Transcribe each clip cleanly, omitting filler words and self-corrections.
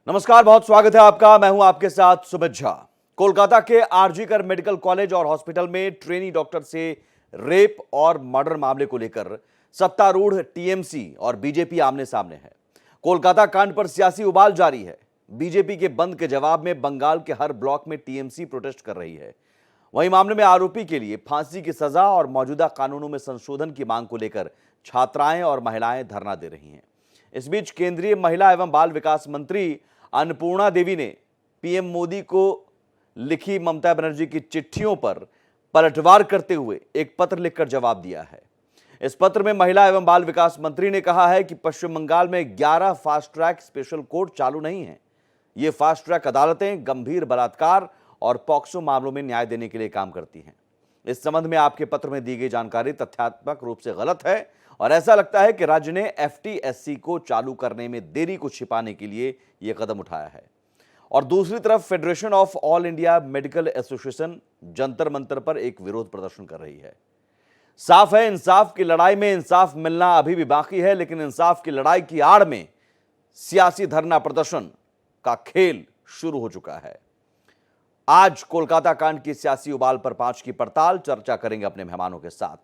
नमस्कार, बहुत स्वागत है आपका। मैं हूं आपके साथ सुमित झा। कोलकाता के आरजी कर मेडिकल कॉलेज और हॉस्पिटल में ट्रेनी डॉक्टर से रेप और मर्डर मामले को लेकर सत्तारूढ़ टीएमसी और बीजेपी आमने सामने है। कोलकाता कांड पर सियासी उबाल जारी है। बीजेपी के बंद के जवाब में बंगाल के हर ब्लॉक में टीएमसी प्रोटेस्ट कर रही है। वहीं मामले में आरोपी के लिए फांसी की सजा और मौजूदा कानूनों में संशोधन की मांग को लेकर छात्राएं और महिलाएं धरना दे रही हैं। इस बीच केंद्रीय महिला एवं बाल विकास मंत्री अन्नपूर्णा देवी ने पीएम मोदी को लिखी ममता बनर्जी की चिट्ठियों पर पलटवार करते हुए एक पत्र लिखकर जवाब दिया है। इस पत्र में महिला एवं बाल विकास मंत्री ने कहा है कि पश्चिम बंगाल में 11 फास्ट ट्रैक स्पेशल कोर्ट चालू नहीं है। ये फास्ट ट्रैक अदालतें गंभीर बलात्कार और पॉक्सो मामलों में न्याय देने के लिए काम करती हैं। इस संबंध में आपके पत्र में दी गई जानकारी तथ्यात्मक रूप से गलत है और ऐसा लगता है कि राज्य ने एफटीएससी को चालू करने में देरी को छिपाने के लिए यह कदम उठाया है। और दूसरी तरफ federation of all India medical association Jantar Mantar पर एक विरोध प्रदर्शन कर रही है। साफ है, इंसाफ की लड़ाई में इंसाफ मिलना अभी भी बाकी है, लेकिन इंसाफ की लड़ाई की आड़ में सियासी धरना प्रदर्शन का खेल शुरू हो चुका है। आज कोलकाता कांड की सियासी उबाल पर 5 की पड़ताल चर्चा करेंगे अपने मेहमानों के साथ।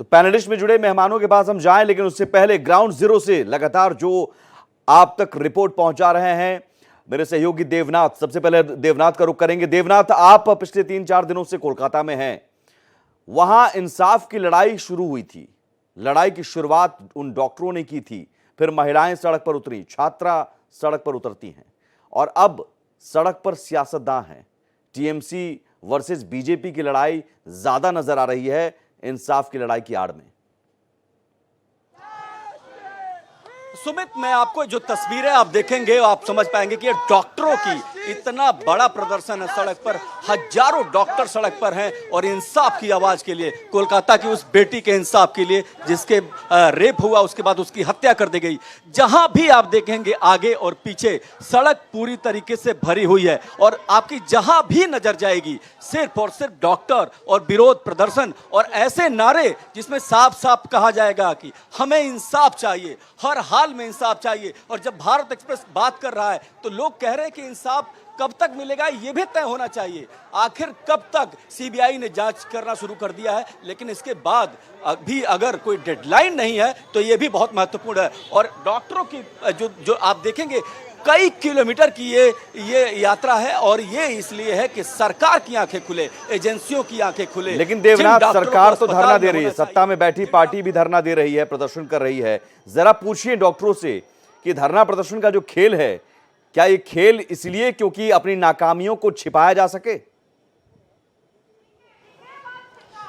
तो पैनलिस्ट में जुड़े मेहमानों के पास हम जाएं, लेकिन उससे पहले ग्राउंड जीरो से लगातार जो आप तक रिपोर्ट पहुंचा रहे हैं मेरे सहयोगी देवनाथ, सबसे पहले देवनाथ का रुख करेंगे। देवनाथ, आप पिछले 3-4 दिनों से कोलकाता में हैं। वहां इंसाफ की लड़ाई शुरू हुई थी। लड़ाई की शुरुआत उन डॉक्टरों ने की थी, फिर महिलाएं सड़क पर उतरी, छात्रा सड़क पर उतरती हैं और अब सड़क पर सियासतदान हैं। टीएमसी वर्सेस बीजेपी की लड़ाई ज्यादा नजर आ रही है इंसाफ की लड़ाई की आड़ में। सुमित, मैं आपको जो तस्वीरें आप देखेंगे आप समझ पाएंगे कि ये डॉक्टरों की इतना बड़ा प्रदर्शन है। सड़क पर हजारों डॉक्टर सड़क पर हैं और इंसाफ की आवाज के लिए, कोलकाता की उस बेटी के इंसाफ के लिए जिसके रेप हुआ, उसके बाद उसकी हत्या कर दी गई। जहां भी आप देखेंगे आगे और पीछे सड़क पूरी तरीके से भरी हुई है और आपकी जहां भी नजर जाएगी सिर्फ और सिर्फ डॉक्टर और विरोध प्रदर्शन और ऐसे नारे जिसमें साफ साफ कहा जाएगा कि हमें इंसाफ चाहिए, हर हाल में इंसाफ चाहिए। और जब भारत एक्सप्रेस बात कर रहा है तो लोग कह रहे हैं कि इंसाफ कब तक मिलेगा यह भी तय होना चाहिए। आखिर कब तक? सीबीआई ने जांच करना शुरू कर दिया है, लेकिन इसके बाद भी अगर कोई डेडलाइन नहीं है तो यह भी बहुत महत्वपूर्ण है। और डॉक्टरों की जो आप देखेंगे कई किलोमीटर की ये यात्रा है और ये इसलिए है कि सरकार की आंखें खुले, एजेंसियों की आंखें खुले। लेकिन देवनाथ, सरकार तो धरना दे रही है, सत्ता में बैठी पार्टी भी धरना दे रही है, प्रदर्शन कर रही है। जरा पूछिए डॉक्टरों से कि धरना प्रदर्शन का जो खेल है, क्या ये खेल इसलिए क्योंकि अपनी नाकामियों को छिपाया जा सके?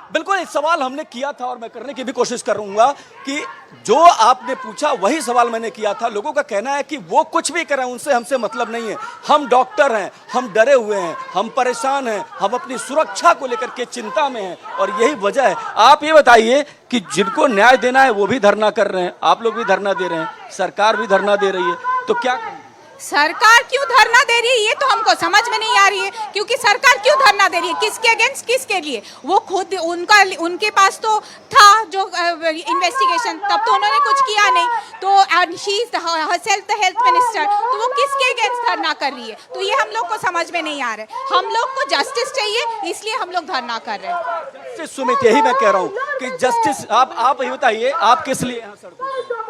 बिल्कुल, एक सवाल हमने किया था और मैं करने की भी कोशिश करूंगा कि जो आपने पूछा वही सवाल मैंने किया था। लोगों का कहना है कि वो कुछ भी करें, उनसे हमसे मतलब नहीं है। हम डॉक्टर हैं, हम डरे हुए हैं, हम परेशान हैं, हम अपनी सुरक्षा को लेकर के चिंता में हैं और यही वजह है। आप ये बताइए कि जिनको न्याय देना है वो भी धरना कर रहे हैं, आप लोग भी धरना दे रहे हैं, सरकार भी धरना दे रही है, तो क्या करें? सरकार क्यों धरना दे रही है ये तो हमको समझ में नहीं आ रही है। क्योंकि सरकार क्यों धरना दे रही है, किसके अगेंस्ट, किसके लिए? वो खुद उनके पास तो था जो इन्वेस्टिगेशन, तब तो उन्होंने कुछ किया नहीं। तो she is herself the health minister, तो वो किसके अगेंस्ट धरना कर रही है? तो ये हम लोग को समझ में नहीं आ रहा है। हम लोग को जस्टिस चाहिए, इसलिए हम लोग धरना कर रहे हैं। सुमित, यही मैं कह रहा हूँ कि जस्टिस, आप ये बताइए आप किस लिए यहाँ सड़कों पे?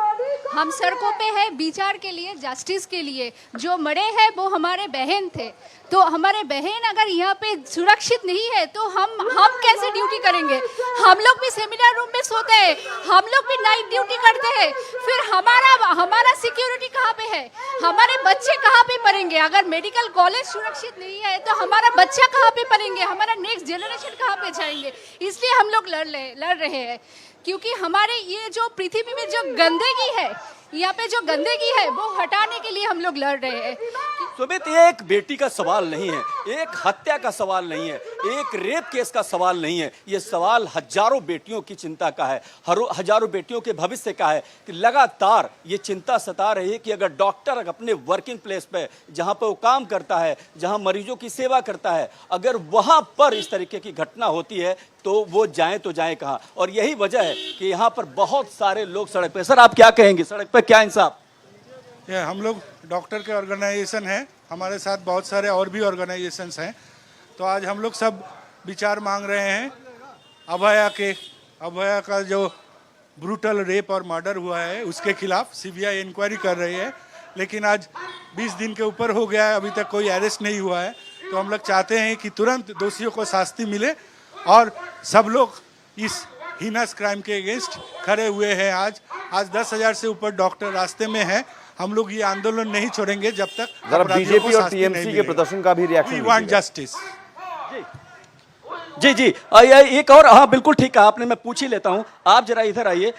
हम सड़कों पे हैं विचार के लिए, जस्टिस के लिए। जो मरे हैं वो हमारे बहन थे, तो हमारे बहन अगर यहाँ पे सुरक्षित नहीं है तो हम कैसे ड्यूटी करेंगे? हम लोग भी सेमिनार रूम में सोते हैं, हम लोग भी नाइट ड्यूटी करते हैं, फिर हमारा सिक्योरिटी कहाँ पे है? हमारे बच्चे कहाँ पे पढ़ेंगे? अगर मेडिकल कॉलेज सुरक्षित नहीं है तो हमारा बच्चा कहाँ पे पढ़ेंगे? हमारा नेक्स्ट जनरेशन कहाँ पे जाएंगे? इसलिए हम लोग लड़ रहे हैं। क्योंकि हमारे ये जो पृथ्वी में जो गंदगी है, यहाँ पे जो गंदगी है वो हटाने के लिए हम लोग लड़ रहे हैं। सुमित, ये एक बेटी का सवाल नहीं है, एक हत्या का सवाल नहीं है, एक रेप केस का सवाल नहीं है। ये सवाल हजारों बेटियों की चिंता का है, हजारों बेटियों के भविष्य का है कि लगातार ये चिंता सता रही है कि अगर डॉक्टर अपने वर्किंग प्लेस पे, जहां पर वो काम करता है, जहां मरीजों की सेवा करता है, अगर वहां पर इस तरीके की घटना होती है तो वो जाएं तो जाएं कहां। और यही वजह है कि यहाँ पर बहुत सारे लोग सड़क पे। सर, आप क्या कहेंगे, सड़क पे क्या इंसाफ? ये हम लोग डॉक्टर के ऑर्गेनाइजेशन हैं, हमारे साथ बहुत सारे और भी ऑर्गेनाइजेशंस हैं। तो आज हम लोग सब विचार मांग रहे हैं अभया का जो ब्रूटल रेप और मर्डर हुआ है उसके खिलाफ सीबीआई इंक्वायरी कर रही है, लेकिन आज 20 दिन के ऊपर हो गया है, अभी तक कोई अरेस्ट नहीं हुआ है। तो हम लोग चाहते हैं कि तुरंत दोषियों को शास्ति मिले और सब लोग इस हीनस क्राइम के अगेंस्ट खड़े हुए हैं। आज 10,000 से ऊपर डॉक्टर रास्ते में हैं। हम लोग ये आंदोलन नहीं छोड़ेंगे जब तक जरा बीजेपी और टीएमसी के प्रदर्शन का भी रिएक्शन वी वांट जस्टिस। जी, एक और, हाँ बिल्कुल ठीक कहा आपने, मैं पूछ ही लेता हूं। आप जरा इधर आइए।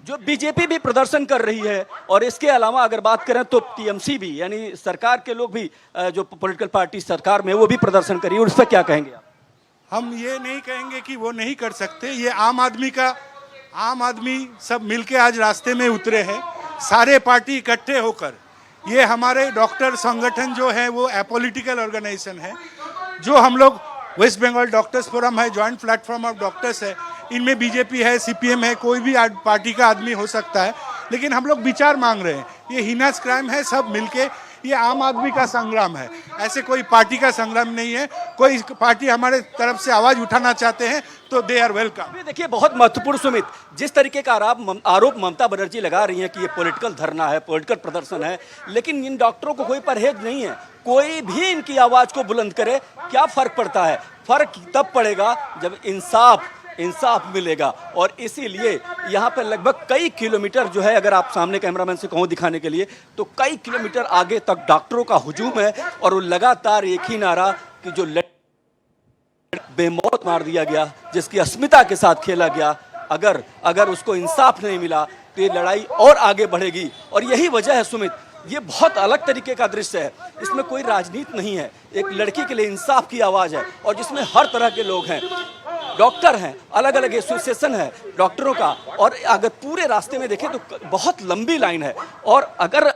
जो बीजेपी भी प्रदर्शन कर रही है और इसके अलावा अगर बात करें तो टीएमसी भी, यानी सरकार के लोग भी, जो पॉलिटिकल पार्टी सरकार में, वो भी प्रदर्शन कर रही है, उस पर क्या कहेंगे आप? हम ये नहीं कहेंगे कि वो नहीं कर सकते। ये आम आदमी सब मिलके आज रास्ते में उतरे हैं, सारे पार्टी इकट्ठे होकर। ये हमारे डॉक्टर संगठन जो है वो अपॉलिटिकल ऑर्गेनाइजेशन है। जो हम लोग वेस्ट बंगाल डॉक्टर्स फोरम है, जॉइंट प्लेटफॉर्म ऑफ डॉक्टर्स है, इनमें बीजेपी है, सीपीएम है, कोई भी पार्टी का आदमी हो सकता है, लेकिन हम लोग विचार मांग रहे हैं। ये हीनस क्राइम है, सब मिलके, ये आम आदमी का संग्राम है, ऐसे कोई पार्टी का संग्राम नहीं है। कोई पार्टी हमारे तरफ से आवाज उठाना चाहते हैं तो दे आर वेलकम। देखिए, बहुत महत्वपूर्ण सुमित, जिस तरीके का आरोप ममता बनर्जी लगा रही है कि ये पॉलिटिकल धरना है, पॉलिटिकल प्रदर्शन है, लेकिन इन डॉक्टरों को कोई परहेज नहीं है। कोई भी इनकी आवाज को बुलंद करे, क्या फर्क पड़ता है? फर्क तब पड़ेगा जब इंसाफ मिलेगा। और इसीलिए यहाँ पे लगभग कई किलोमीटर जो है, अगर आप सामने कैमरामैन से कहो दिखाने के लिए, तो कई किलोमीटर आगे तक डॉक्टरों का हुजूम है और वो लगातार एक ही नारा कि जो बेमौत मार दिया गया, जिसकी अस्मिता के साथ खेला गया, अगर उसको इंसाफ नहीं मिला तो ये लड़ाई और आगे बढ़ेगी। और यही वजह है सुमित, ये बहुत अलग तरीके का दृश्य है, इसमें कोई राजनीति नहीं है, एक लड़की के लिए इंसाफ की आवाज है और जिसमें हर तरह के लोग हैं, डॉक्टर हैं, अलग अलग एसोसिएशन है डॉक्टरों का। और अगर पूरे रास्ते में देखें तो बहुत लंबी लाइन है। और अगर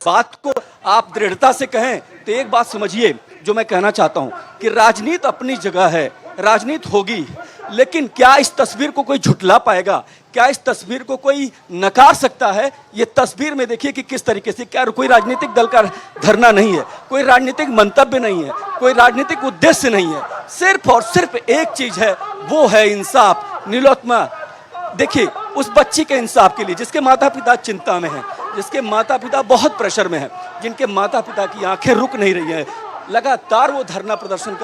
बात को आप दृढ़ता से कहें तो एक बात समझिए, जो मैं कहना चाहता हूं कि राजनीति अपनी जगह है, राजनीति होगी, लेकिन क्या इस तस्वीर को कोई झुटला पाएगा? क्या इस तस्वीर को कोई नकार सकता है? ये तस्वीर में देखिए कि किस तरीके से, क्या कोई राजनीतिक दल का धरना नहीं है, कोई राजनीतिक मंतव्य नहीं है, कोई राजनीतिक उद्देश्य नहीं है, सिर्फ और सिर्फ एक चीज है, वो है इंसाफ। नीलोत्मा, देखिए उस बच्ची के इंसाफ के लिए जिसके माता पिता चिंता में हैं, जिसके माता पिता बहुत प्रेशर में हैं, जिनके माता पिता की आंखें रुक नहीं रही हैं, लगातार वो धरना प्रदर्शन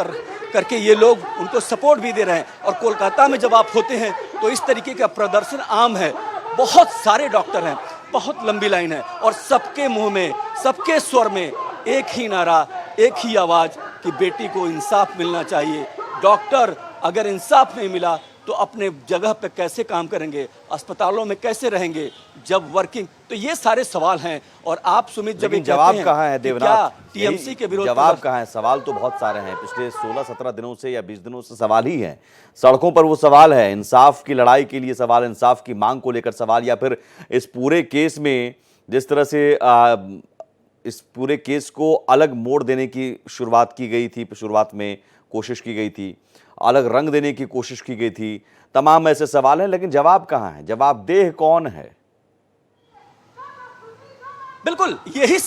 करके ये लोग उनको सपोर्ट भी दे रहे हैं। और कोलकाता में जब आप होते हैं तो इस तरीके का प्रदर्शन आम है, बहुत सारे डॉक्टर हैं, बहुत लंबी लाइन है और सबके मुंह में, सबके स्वर में एक ही नारा, एक ही आवाज कि बेटी को इंसाफ मिलना चाहिए। डॉक्टर अगर इंसाफ नहीं मिला तो अपने जगह पे कैसे काम करेंगे, अस्पतालों में कैसे रहेंगे जब वर्किंग, तो ये सारे सवाल हैं। और आप सुमित जब जवाब कहाँ है देवनाथ? टीएमसी के विरोध जवाब कहाँ है? सवाल तो बहुत सारे हैं, पिछले 16-17 दिनों से या 20 दिनों से सवाल ही हैं। सड़कों पर वो सवाल है, इंसाफ की लड़ाई के लिए सवाल, इंसाफ की मांग को लेकर सवाल, या फिर इस पूरे केस में जिस तरह से इस पूरे केस को अलग मोड़ देने की शुरुआत की गई थी, शुरुआत में कोशिश की गई थी, अलग रंग देने की कोशिश की गई थी, तमाम ऐसे सवाल हैं, लेकिन जवाब कहाँ है? जवाबदेह कौन है? बिल्कुल यही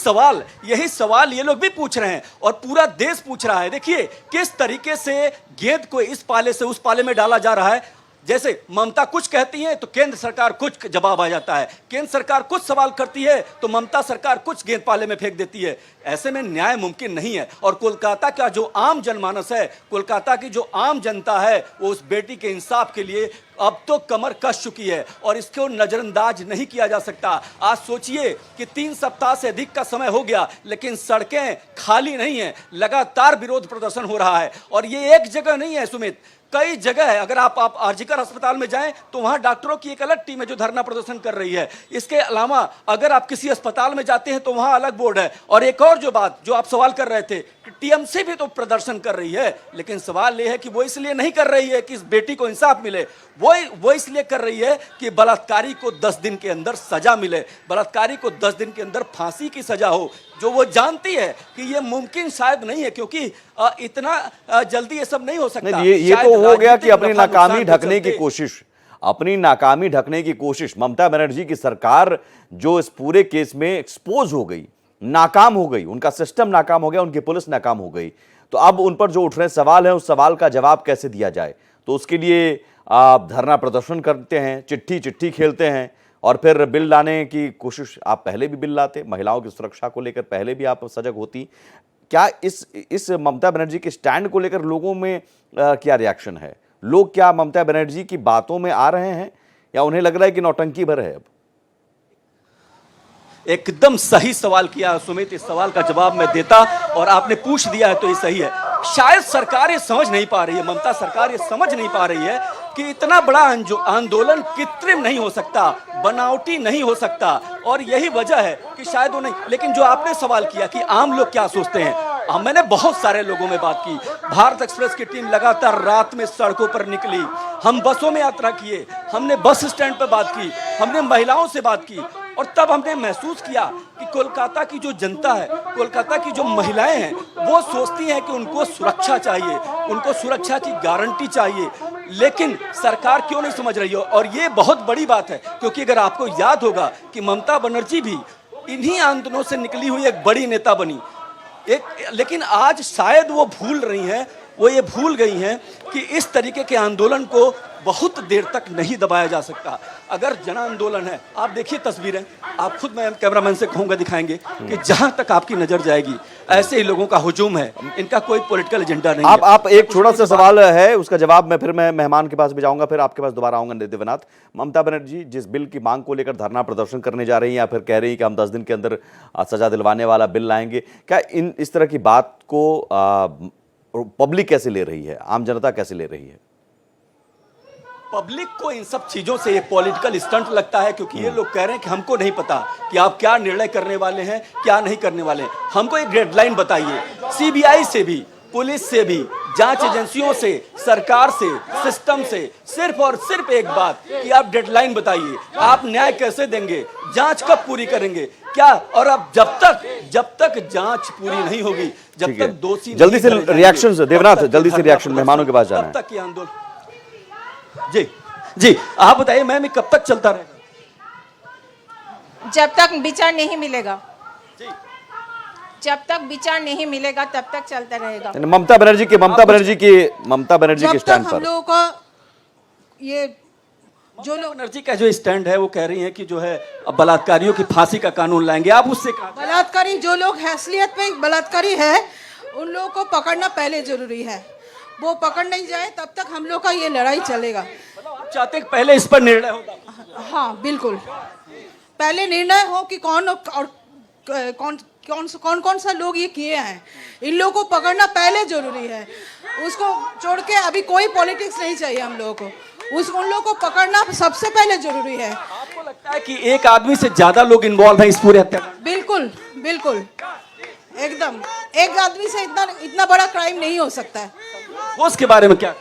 सवाल ये लोग भी पूछ रहे हैं और पूरा देश पूछ रहा है। देखिए किस तरीके से गेंद को इस पाले से उस पाले में डाला जा रहा है। जैसे ममता कुछ कहती है तो केंद्र सरकार कुछ जवाब आ जाता है, केंद्र सरकार कुछ सवाल करती है तो ममता सरकार कुछ गेंद पाले में फेंक देती है। ऐसे में न्याय मुमकिन नहीं है। और कोलकाता का जो आम जनमानस है, कोलकाता की जो आम जनता है, वो उस बेटी के इंसाफ के लिए अब तो कमर कस चुकी है और इसको नजरअंदाज नहीं किया जा सकता। आज सोचिए कि 3 सप्ताह से अधिक का समय हो गया, लेकिन सड़कें खाली नहीं हैं, लगातार विरोध प्रदर्शन हो रहा है। और ये एक जगह नहीं है सुमित, कई जगह है। अगर आप आरजीकर अस्पताल में जाएं तो वहां डॉक्टरों की एक अलग टीम है जो धरना प्रदर्शन कर रही है। इसके अलावा अगर आप किसी अस्पताल में जाते हैं तो वहां अलग बोर्ड है। और एक और जो बात जो आप सवाल कर रहे थे कि टीएमसी भी तो प्रदर्शन कर रही है, लेकिन सवाल यह है कि वो इसलिए नहीं कर रही है कि इस बेटी को इंसाफ मिले, वो इसलिए कर रही है कि बलात्कारी को 10 दिन के अंदर सजा मिले, बलात्कारी को 10 दिन के अंदर फांसी की सजा हो, जो वो जानती है कि ये मुमकिन शायद नहीं है, क्योंकि इतना जल्दी ये सब नहीं हो सकता। नहीं, ये तो हो गया कि अपनी नाकामी ढकने की कोशिश, अपनी नाकामी ढकने की कोशिश। ममता बनर्जी की सरकार जो इस पूरे केस में एक्सपोज हो गई, नाकाम हो गई, उनका सिस्टम नाकाम हो गया, उनकी पुलिस नाकाम हो गई, तो अब उन पर जो उठ रहे सवाल है उस सवाल का जवाब कैसे दिया जाए। तो उसके लिए आप धरना प्रदर्शन करते हैं, चिट्ठी खेलते हैं, और फिर बिल लाने की कोशिश। आप पहले भी बिल लाते, महिलाओं की सुरक्षा को लेकर पहले भी आप सजग होती। क्या इस ममता बनर्जी के स्टैंड को लेकर लोगों में क्या रिएक्शन है? लोग क्या ममता बनर्जी की बातों में आ रहे हैं या उन्हें लग रहा है कि नौटंकी भर है? अब एकदम सही सवाल किया सुमित, इस सवाल का जवाब मैं देता और आपने पूछ दिया है तो ये सही है। शायद सरकार ये समझ नहीं पा रही है, ममता सरकार ये समझ नहीं पा रही है कि इतना बड़ा आंदोलन कृत्रिम नहीं हो सकता, बनावटी नहीं हो सकता, और यही वजह है कि शायद वो नहीं। लेकिन जो आपने सवाल किया कि आम लोग क्या सोचते हैं, मैंने बहुत सारे लोगों में बात की। भारत एक्सप्रेस की टीम लगातार रात में सड़कों पर निकली, हम बसों में यात्रा किए, हमने बस स्टैंड पर बात की, हमने महिलाओं से बात की, और तब हमने महसूस किया कि कोलकाता की जो जनता है, कोलकाता की जो महिलाएं हैं, वो सोचती हैं कि उनको सुरक्षा चाहिए, उनको सुरक्षा की गारंटी चाहिए, लेकिन सरकार क्यों नहीं समझ रही है। और ये बहुत बड़ी बात है, क्योंकि अगर आपको याद होगा कि ममता बनर्जी भी इन्हीं आंदोलनों से निकली हुई एक बड़ी नेता बनी, लेकिन आज शायद वो भूल रही हैं, वो ये भूल गई हैं कि इस तरीके के आंदोलन को बहुत देर तक नहीं दबाया जा सकता। अगर जन आंदोलन है, आप देखिए तस्वीरें, आप खुद, मैं कैमरामैन से कहूंगा दिखाएंगे कि जहां तक आपकी नजर जाएगी ऐसे ही लोगों का हुजूम है, इनका कोई पॉलिटिकल एजेंडा नहीं है। आप एक छोटा सा सवाल है, उसका जवाब मैं फिर मेहमान के पास भी जाऊंगा, फिर आपके पास दोबारा आऊंगा देवनाथ। ममता बनर्जी जिस बिल की मांग को लेकर धरना प्रदर्शन करने जा रही हैं या फिर कह रही हैं कि हम 10 दिन के अंदर सजा दिलवाने वाला बिल लाएंगे, क्या इस तरह की बात को पब्लिक कैसे ले रही है, आम जनता कैसे ले रही है? पब्लिक को इन सब चीजों से ये पॉलिटिकल स्टंट लगता है, क्योंकि ये लोग कह रहे हैं कि हमको नहीं पता कि आप क्या निर्णय करने वाले हैं, क्या नहीं करने वाले हैं। हमको एक डेडलाइन बताइए, सीबीआई से भी, पुलिस से भी, जांच एजेंसियों से, सरकार से, सिस्टम से, सिर्फ और सिर्फ एक बात कि आप डेडलाइन बताइए, आप न्याय कैसे देंगे, जांच कब पूरी करेंगे, क्या? और अब जब तक जांच पूरी नहीं होगी, जब तक दोषी, जल्दी से रिएक्शन देवनाथ, जल्दी से रिएक्शन, मेहमानों के पास जाना है। तब तक ये आंदोलन, जी आप बताइए मैम, कब तक चलता रहेगा? जब तक विचार नहीं मिलेगा, जब तक विचार नहीं मिलेगा तब तक चलता रहेगा। ममता बनर्जी के स्टैंड पर हम लोगों का ये जो लोग बनर्जी का जो स्टैंड है, वो कह रही है कि जो है अब बलात्कारियों की फांसी का कानून लाएंगे। आप उससे बलात्कारी, जो लोग हैसियत में बलात्कारी है, उन लोगों को पकड़ना पहले जरूरी है। वो पकड़ नहीं जाए तब तक हम लोग का ये लड़ाई चलेगा। आप चाहते हैं पहले इस पर निर्णय होगा? हाँ बिल्कुल, पहले निर्णय हो कि कौन और कौन सा लोग ये किए हैं, इन लोगों को पकड़ना पहले जरूरी है। उसको छोड़ के अभी कोई पॉलिटिक्स नहीं चाहिए हम लोगों को, उन लोगों को पकड़ना सबसे पहले जरूरी है। आपको लगता है कि एक आदमी से ज्यादा लोग इन्वॉल्व हैं इस पूरे हत्याकांड? बिल्कुल बिल्कुल, एकदम एक आदमी से इतना बड़ा क्राइम नहीं हो सकता है। उसके बारे में क्या?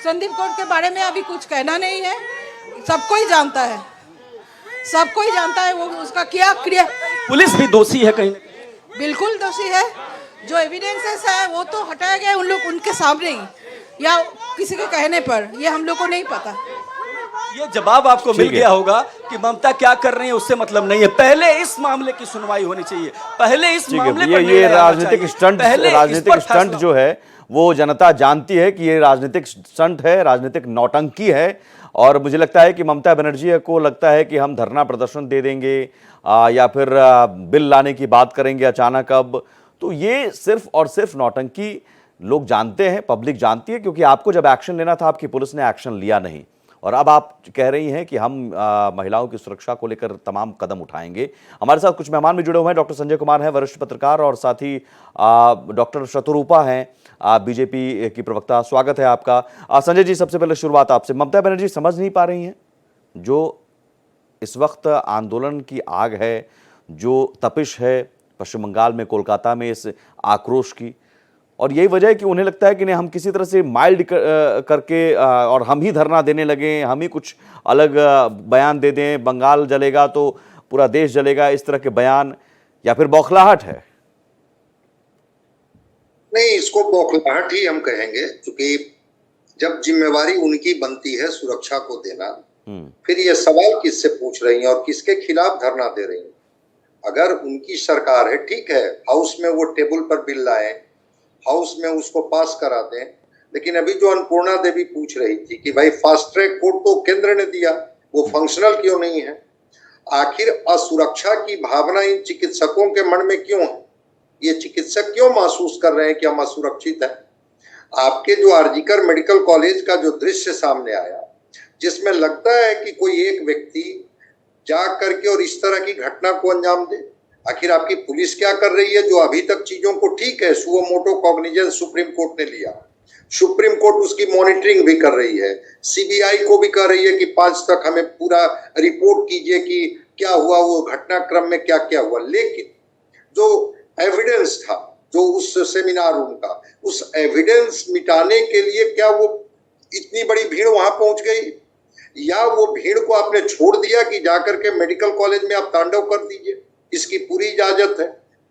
संदीप कौर के बारे में अभी कुछ कहना नहीं है, सबको ही जानता है, सबको ही जानता है वो उसका क्या क्रिया। पुलिस भी दोषी है कहीं? बिल्कुल दोषी है, जो एविडेंसेस है वो तो हटाया गया उन लोग उनके सामने ही या किसी के कहने पर, ये हम लोग को नहीं पता। ये जवाब आपको मिल गया होगा कि ममता क्या कर रही है उससे मतलब नहीं है। पहले इस मामले की सुनवाई होनी चाहिए, पहले इस मामले पर ये राजनीतिक स्टंट जो है वो जनता जानती है कि ये राजनीतिक स्टंट है, राजनीतिक नौटंकी है। और मुझे लगता है कि ममता बनर्जी को लगता है कि हम धरना प्रदर्शन दे देंगे या फिर बिल लाने की बात करेंगे अचानक अब, तो ये सिर्फ और सिर्फ नौटंकी लोग जानते हैं, पब्लिक जानती है। क्योंकि आपको जब एक्शन लेना था, आपकी पुलिस ने एक्शन लिया नहीं, और अब आप कह रही हैं कि हम महिलाओं की सुरक्षा को लेकर तमाम कदम उठाएंगे। हमारे साथ कुछ मेहमान भी जुड़े हुए हैं। डॉक्टर संजय कुमार हैं, वरिष्ठ पत्रकार, और साथ ही डॉक्टर शतरूपा हैं, बीजेपी की प्रवक्ता। स्वागत है आपका। संजय जी, सबसे पहले शुरुआत आपसे। ममता बनर्जी समझ नहीं पा रही हैं जो इस वक्त आंदोलन की आग है, जो तपिश है पश्चिम बंगाल में, कोलकाता में, इस आक्रोश की, और यही वजह है कि उन्हें लगता है कि नहीं, हम किसी तरह से माइल्ड करके और हम ही धरना देने लगे, हम ही कुछ अलग बयान दे दें, बंगाल जलेगा तो पूरा देश जलेगा, इस तरह के बयान, या फिर बौखलाहट है? नहीं, इसको बौखलाहट ही हम कहेंगे, क्योंकि जब जिम्मेवारी उनकी बनती है सुरक्षा को देना, फिर ये सवाल किससे पूछ रही हैं और किसके खिलाफ धरना दे रही हैं? अगर उनकी सरकार है, ठीक है, हाउस में वो टेबल पर बिल लाए, हाउस में उसको पास करा दें, लेकिन अभी जो अन्नपूर्णा देवी पूछ रही थी कि भाई फास्ट ट्रैक कोर्ट तो केंद्र ने दिया, वो फंक्शनल क्यों नहीं है? आखिर असुरक्षा की भावना इन चिकित्सकों के मन में क्यों है? ये चिकित्सक क्यों महसूस कर रहे हैं कि हम असुरक्षित हैं? आपके जो आरजीकर मेडिकल कॉलेज का जो दृश्य सामने आया, जिसमें लगता है कि कोई एक व्यक्ति जा करके और इस तरह की घटना को अंजाम दे, आखिर आपकी पुलिस क्या कर रही है जो अभी तक चीजों को, ठीक है, suo motu cognizance supreme court ने लिया, सुप्रीम कोर्ट उसकी मॉनिटरिंग भी कर रही है, सीबीआई को भी कह रही है कि 5 तक हमें पूरा रिपोर्ट कीजिए कि क्या हुआ, वो घटनाक्रम में क्या क्या हुआ, लेकिन जो एविडेंस था, जो उस सेमिनार रूम का, उस एविडेंस मिटाने के लिए क्या वो इतनी बड़ी भीड़ वहां पहुंच गई, या वो भीड़ को आपने छोड़ दिया कि जाकर के मेडिकल कॉलेज में आप तांडव कर दीजिए, इसकी पूरी इजाजत है?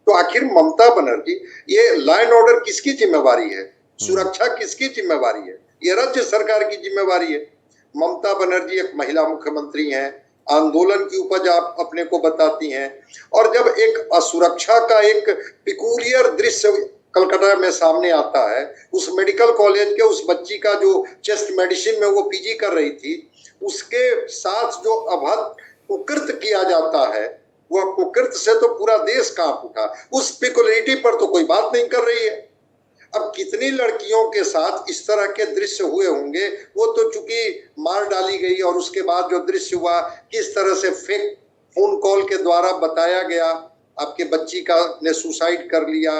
तो आखिर ममता बनर्जी, ये लॉ एंड ऑर्डर किसकी जिम्मेवारी है? सुरक्षा किसकी जिम्मेवारी है? ये राज्य सरकार की जिम्मेवारी है। ममता बनर्जी एक महिला मुख्यमंत्री हैं, आंदोलन की उपज आप अपने को बताती हैं, और जब एक असुरक्षा का एक पिकूलियर दृश्य कलकत्ता में सामने आता है, उस मेडिकल कॉलेज के उस बच्ची का जो चेस्ट मेडिसिन में वो पीजी कर रही थी, उसके साथ जो अभद्र कुकृत्य किया जाता है, वह कुकृत्य से तो पूरा देश कांप उठा। उस पिकुलिटी पर तो कोई बात नहीं कर रही है। अब कितनी लड़कियों के साथ इस तरह के दृश्य हुए होंगे, वो तो चूंकि मार डाली गई, और उसके बाद जो दृश्य हुआ, किस तरह से फेक फोन कॉल के द्वारा बताया गया, आपके बच्ची का ने सुसाइड कर लिया,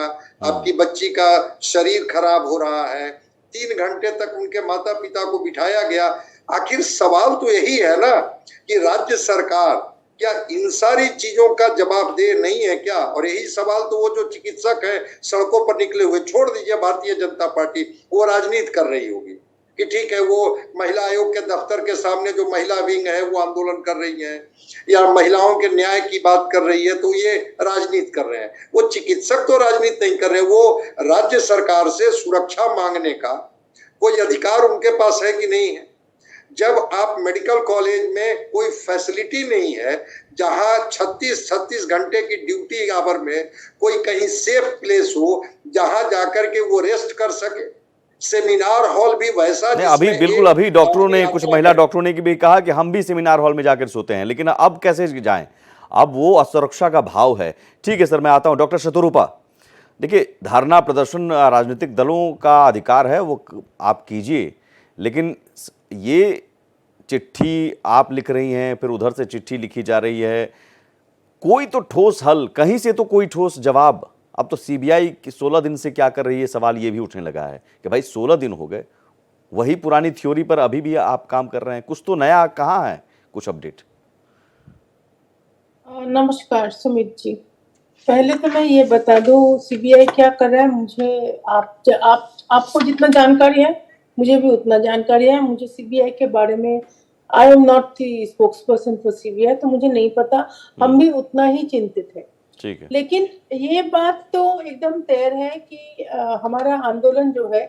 आपकी बच्ची का शरीर खराब हो रहा है, 3 घंटे तक उनके माता पिता को बिठाया गया। आखिर सवाल तो यही है ना कि राज्य सरकार क्या इन सारी चीजों का जवाबदेह नहीं है क्या? और यही सवाल तो वो जो चिकित्सक है सड़कों पर निकले हुए, छोड़ दीजिए भारतीय जनता पार्टी, वो राजनीति कर रही होगी कि ठीक है, वो महिला आयोग के दफ्तर के सामने जो महिला विंग है वो आंदोलन कर रही है, या महिलाओं के न्याय की बात कर रही है, तो ये राजनीति कर रहे हैं। वो चिकित्सक तो राजनीति नहीं कर रहे, वो राज्य सरकार से सुरक्षा मांगने का कोई अधिकार उनके पास है कि नहीं है? जब आप मेडिकल कॉलेज में कोई फैसिलिटी नहीं है, जहां 36 घंटे की ड्यूटी आवर में कोई कहीं सेफ प्लेस हो जहां जाकर के वो रेस्ट कर सके, सेमिनार हॉल भी वैसा, अभी बिल्कुल, अभी डॉक्टरों ने, कुछ महिला डॉक्टरों ने भी कहा कि हम भी सेमिनार हॉल में जाकर सोते हैं, लेकिन अब कैसे जाएं? अब वो असुरक्षा का भाव है। ठीक है सर, मैं आता हूं डॉक्टर शतरूपा। देखिए, धरना प्रदर्शन राजनीतिक दलों का अधिकार है, वो आप कीजिए, लेकिन ये चिट्ठी आप लिख रही हैं, फिर उधर से चिट्ठी लिखी जा रही है, कोई तो ठोस हल, कहीं से तो कोई ठोस जवाब। अब तो सीबीआई 16 दिन से क्या कर रही है, सवाल ये भी उठने लगा है कि भाई 16 दिन हो गए, वही पुरानी थ्योरी पर अभी भी आप काम कर रहे हैं, कुछ तो नया कहाँ है, कुछ अपडेट? नमस्कार सुमित जी, पहले तो मैं ये बता दूं सीबीआई क्या कर रहा है, मुझे आपको जितना जानकारी है मुझे भी उतना जानकारी है। मुझे सीबीआई के बारे में, I am not the spokesperson for CBI, तो मुझे नहीं पता, हम भी उतना ही चिंतित है। ठीक है, लेकिन ये बात तो एकदम तय है कि हमारा आंदोलन जो है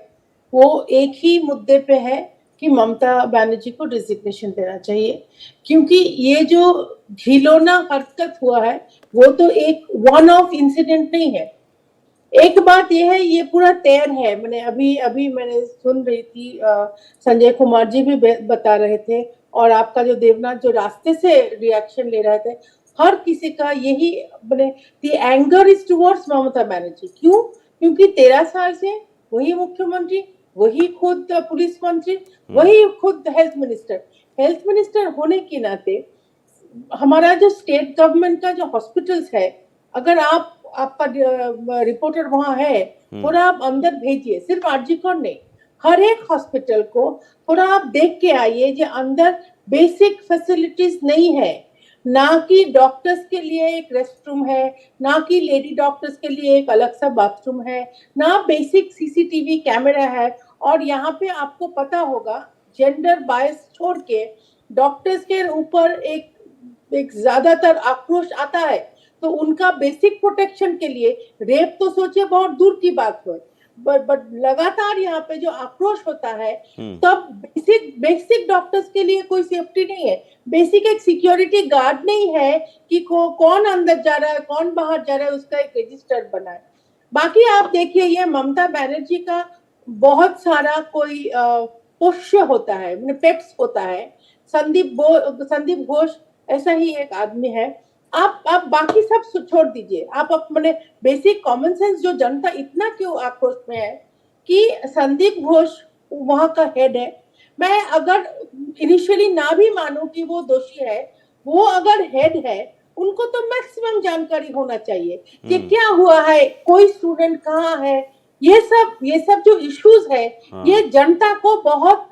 वो एक ही मुद्दे पे है कि ममता बनर्जी को रिजिग्नेशन देना चाहिए, क्योंकि ये जो घिनौना हरकत हुआ है वो तो एक वन ऑफ इंसिडेंट नहीं है। एक बात यह है, ये पूरा तय है। मैंने अभी मैंने सुन रही थी, संजय कुमार जी भी बता रहे थे, और आपका जो देवनाथ जो रास्ते से रिएक्शन ले रहे थे, हर किसी का यही the anger is towards Mamata Banerjee. क्यों? क्योंकि 13 साल से वही मुख्यमंत्री, वही खुद पुलिस मंत्री, वही खुद हेल्थ मिनिस्टर, हेल्थ मिनिस्टर होने के नाते हमारा जो स्टेट गवर्नमेंट का जो हॉस्पिटल्स है, अगर आपका रिपोर्टर वहां है, थोड़ा आप अंदर भेजिए, सिर्फ आरजी कौर नहीं, हर एक हॉस्पिटल को थोड़ा आप देख के आइए जो अंदर बेसिक फैसिलिटीज नहीं है, ना कि डॉक्टर्स के लिए एक रेस्ट रूम है, ना कि लेडी डॉक्टर्स के लिए एक अलग सा बाथरूम है, ना बेसिक सीसीटीवी कैमरा है। और यहाँ पे आपको पता होगा जेंडर बायस छोड़ के डॉक्टर्स के ऊपर एक ज्यादातर आक्रोश आता है, तो उनका बेसिक प्रोटेक्शन के लिए रेप तो सोचिए बहुत दूर की बात हो, बट लगातार यहाँ पे जो आक्रोश होता है, तब बेसिक डॉक्टर्स के लिए कोई सेफ्टी नहीं है, बेसिक एक सिक्योरिटी गार्ड नहीं है कि कौन अंदर जा रहा है कौन बाहर जा रहा है, उसका एक रजिस्टर बना है। बाकी आप देखिए ये ममता बनर्जी का बहुत सारा कोई पोष्य होता है, पेप्स होता है, संदीप घोष ऐसा ही एक आदमी है। आप बाकी सब छोड़ दीजिए, आप अपने बेसिक कॉमन सेंस, जो जनता इतना क्यों आक्रोश में है कि संदीप घोष वहां का हेड है, मैं अगर इनिशियली ना भी मानूं कि वो दोषी है, वो अगर हेड है उनको तो मैक्सिमम जानकारी होना चाहिए कि क्या हुआ है, कोई स्टूडेंट कहाँ है, ये सब जो इश्यूज है, ये जनता को बहुत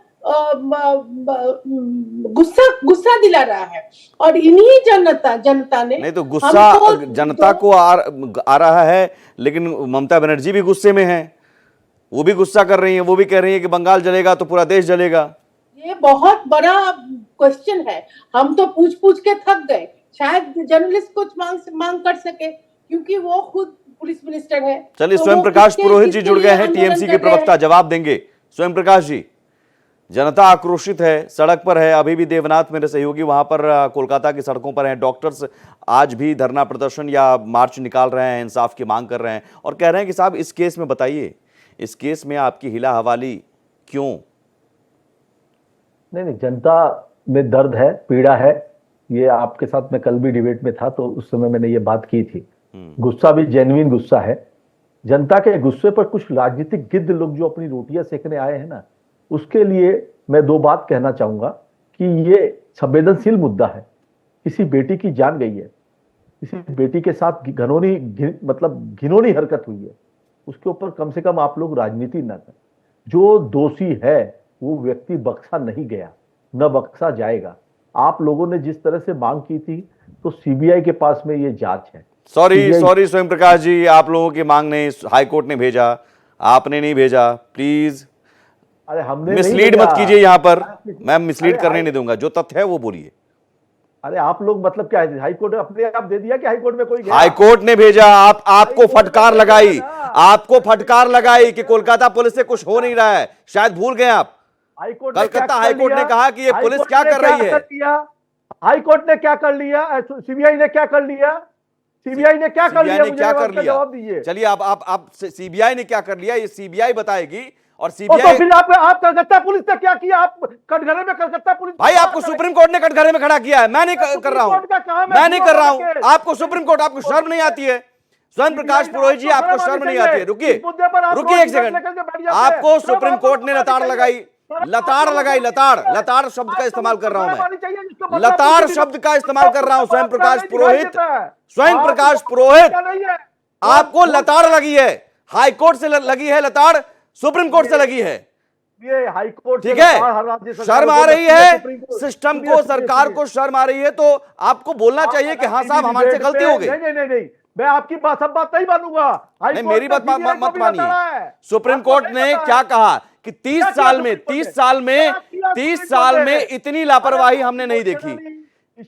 गुस्सा दिला रहा है। और इन्हीं जनता ने नहीं तो गुस्सा जनता को आ रहा है, लेकिन ममता बनर्जी भी गुस्से में है, वो भी गुस्सा कर रही है, वो भी कह रही है कि बंगाल जलेगा तो पूरा देश जलेगा। ये बहुत बड़ा क्वेश्चन है, हम तो पूछ के थक गए, शायद जर्नलिस्ट कुछ मांग कर सके क्योंकि वो खुद पुलिस मिनिस्टर है। चलिए तो स्वयं प्रकाश पुरोहित जी जुड़ गए हैं, टीएमसी के प्रवक्ता, जवाब देंगे। स्वयं प्रकाश जी, जनता आक्रोशित है, सड़क पर है, अभी भी देवनाथ मेरे सहयोगी वहां पर कोलकाता की सड़कों पर हैं, डॉक्टर्स आज भी धरना प्रदर्शन या मार्च निकाल रहे हैं, इंसाफ की मांग कर रहे हैं और कह रहे हैं कि साहब इस केस में बताइए, इस केस में आपकी हिला हवाली क्यों? नहीं, जनता में दर्द है, पीड़ा है। ये आपके साथ मैं कल भी डिबेट में था तो उस समय मैंने ये बात की थी। गुस्सा भी जेन्युइन गुस्सा है। जनता के गुस्से पर कुछ राजनीतिक गिद्ध लोग जो अपनी रोटियां सेकने आए हैं ना, उसके लिए मैं दो बात कहना चाहूंगा कि ये संवेदनशील मुद्दा है। किसी बेटी की जान गई है, किसी बेटी के साथ घिनौनी हरकत हुई है, उसके ऊपर कम से कम आप लोग राजनीति न करें। जो दोषी है वो व्यक्ति बख्शा नहीं गया, न बख्शा जाएगा। आप लोगों ने जिस तरह से मांग की थी तो सीबीआई के पास में ये जांच है। सॉरी स्वयं प्रकाश जी, आप लोगों की मांग नहीं, हाईकोर्ट ने भेजा, आपने नहीं भेजा, प्लीज अरे हमने मिसलीड मत कीजिए, यहाँ पर मैं मिसलीड करने नहीं दूंगा, जो तथ्य है वो बोलिए। अरे आप लोग मतलब क्या है, हाईकोर्ट अपने आप दे दिया कि हाईकोर्ट में कोई गया? हाईकोर्ट ने भेजा, आपको फटकार लगाई, आपको फटकार लगाई कि कोलकाता पुलिस से कुछ हो नहीं रहा है, शायद भूल गए आप। कलकत्ता हाईकोर्ट ने कहा कि ये पुलिस क्या कर रही है। हाईकोर्ट ने क्या कर लिया? सीबीआई ने क्या कर लिया? सीबीआई ने क्या कर लिया? क्या कर लिया? जवाब दीजिए। चलिए आप सीबीआई ने क्या कर लिया ये सीबीआई बताएगी। और तो सीबीआई फिर आप कलकत्ता पुलिस ने क्या किया? आप कटघरे में कलकत्ता पुलिस, भाई आपको सुप्रीम कोर्ट ने कटघरे में खड़ा किया है, मैं नहीं कर रहा हूं, मैं नहीं कर रहा हूं। आपको सुप्रीम कोर्ट, आपको शर्म नहीं आती है? स्वयं प्रकाश पुरोहित जी, आपको शर्म नहीं आती है? रुकिए एक सेकंड, आपको सुप्रीम कोर्ट ने लताड़ लगाई, लताड़ शब्द का इस्तेमाल कर रहा हूं मैं, लताड़ शब्द का इस्तेमाल कर रहा हूं। स्वयं प्रकाश पुरोहित, आपको लताड़ लगी है, हाईकोर्ट से लगी है लताड़, सुप्रीम कोर्ट से लगी है, ये हाईकोर्ट, ठीक है? शर्म आ रही है सिस्टम को, सरकार को शर्म आ रही है, तो आपको बोलना चाहिए कि हाँ साहब हमारे से गलती हो गई। नहीं, मैं आपकी सब बात नहीं मानूंगा। नहीं, मेरी बात मत मानिए। सुप्रीम कोर्ट ने क्या कहा कि 30 साल में इतनी लापरवाही हमने नहीं देखी,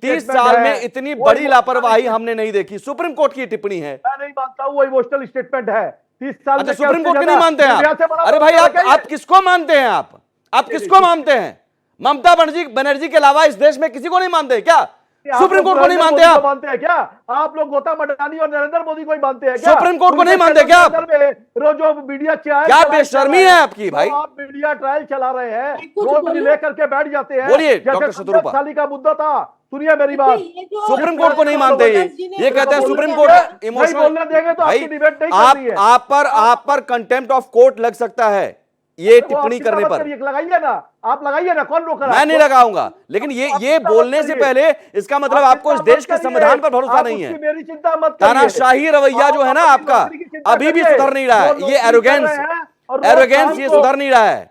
30 साल में इतनी बड़ी लापरवाही हमने नहीं देखी। सुप्रीम कोर्ट की टिप्पणी है, मैं नहीं मानता हूं, वो इमोशनल स्टेटमेंट है। 30 साल अच्छा, सुप्रीम कोर्ट को नहीं मानते हैं आप? अरे भाई आप किसको मानते हैं? आप किसको मानते हैं? ममता बनर्जी के अलावा इस देश में किसी को नहीं मानते क्या? सुप्रीम कोर्ट को नहीं मानते आप? मानते हैं क्या आप लोग? गौतम अडानी और नरेंद्र मोदी को ही मानते हैं क्या? सुप्रीम कोर्ट को नहीं मानते क्या आप? रोज जो मीडिया ट्रायल, क्या बेशर्मी है आपकी भाई? आप मीडिया ट्रायल चला रहे हैं, रोज लेकर के बैठ जाते हैं। बोलिए डॉक्टर शत्रुपा, साली का मुद्दा था, सुनिए मेरी बात। सुप्रीम कोर्ट को नहीं मानते ये कहते हैं सुप्रीम कोर्ट इमोशनल। बोलने देंगे तो आपकी डिबेट नहीं करनी है। आप पर कंटेम्प्ट ऑफ कोर्ट लग सकता है, ये टिप्पणी करने पर। लगाइए ना, आप लगाइए ना, कौन रोक रहा है? मैं नहीं लगाऊंगा, लेकिन ये बोलने से पहले इसका मतलब आपको इस देश के संविधान पर भरोसा नहीं है। मेरी चिंता मत करिए। तानाशाही रवैया जो है ना आपका, अभी भी सुधर नहीं रहा है। ये एरोगेंस ये सुधर नहीं रहा है।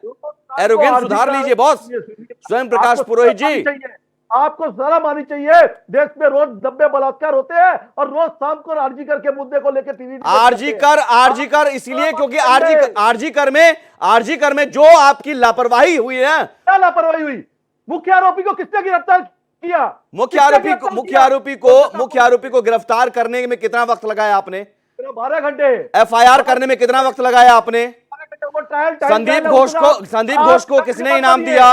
एरोगेंस सुधार लीजिए बॉस। स्वयं प्रकाश पुरोहित जी, आपको शर्म आनी चाहिए। देश में रोज 90 बलात्कार होते हैं और रोज शाम को आरजी कर के मुद्दे को लेकर टीवी आरजी कर इसलिए क्योंकि आरजी कर में जो आपकी लापरवाही हुई है। क्या लापरवाही हुई? मुख्य आरोपी को किसने गिरफ्तार किया? मुख्य आरोपी को गिरफ्तार करने में कितना वक्त लगाया आपने? 12 घंटे। एफआईआर करने में कितना वक्त लगाया आपने? संदीप घोष को किसने इनाम दिया?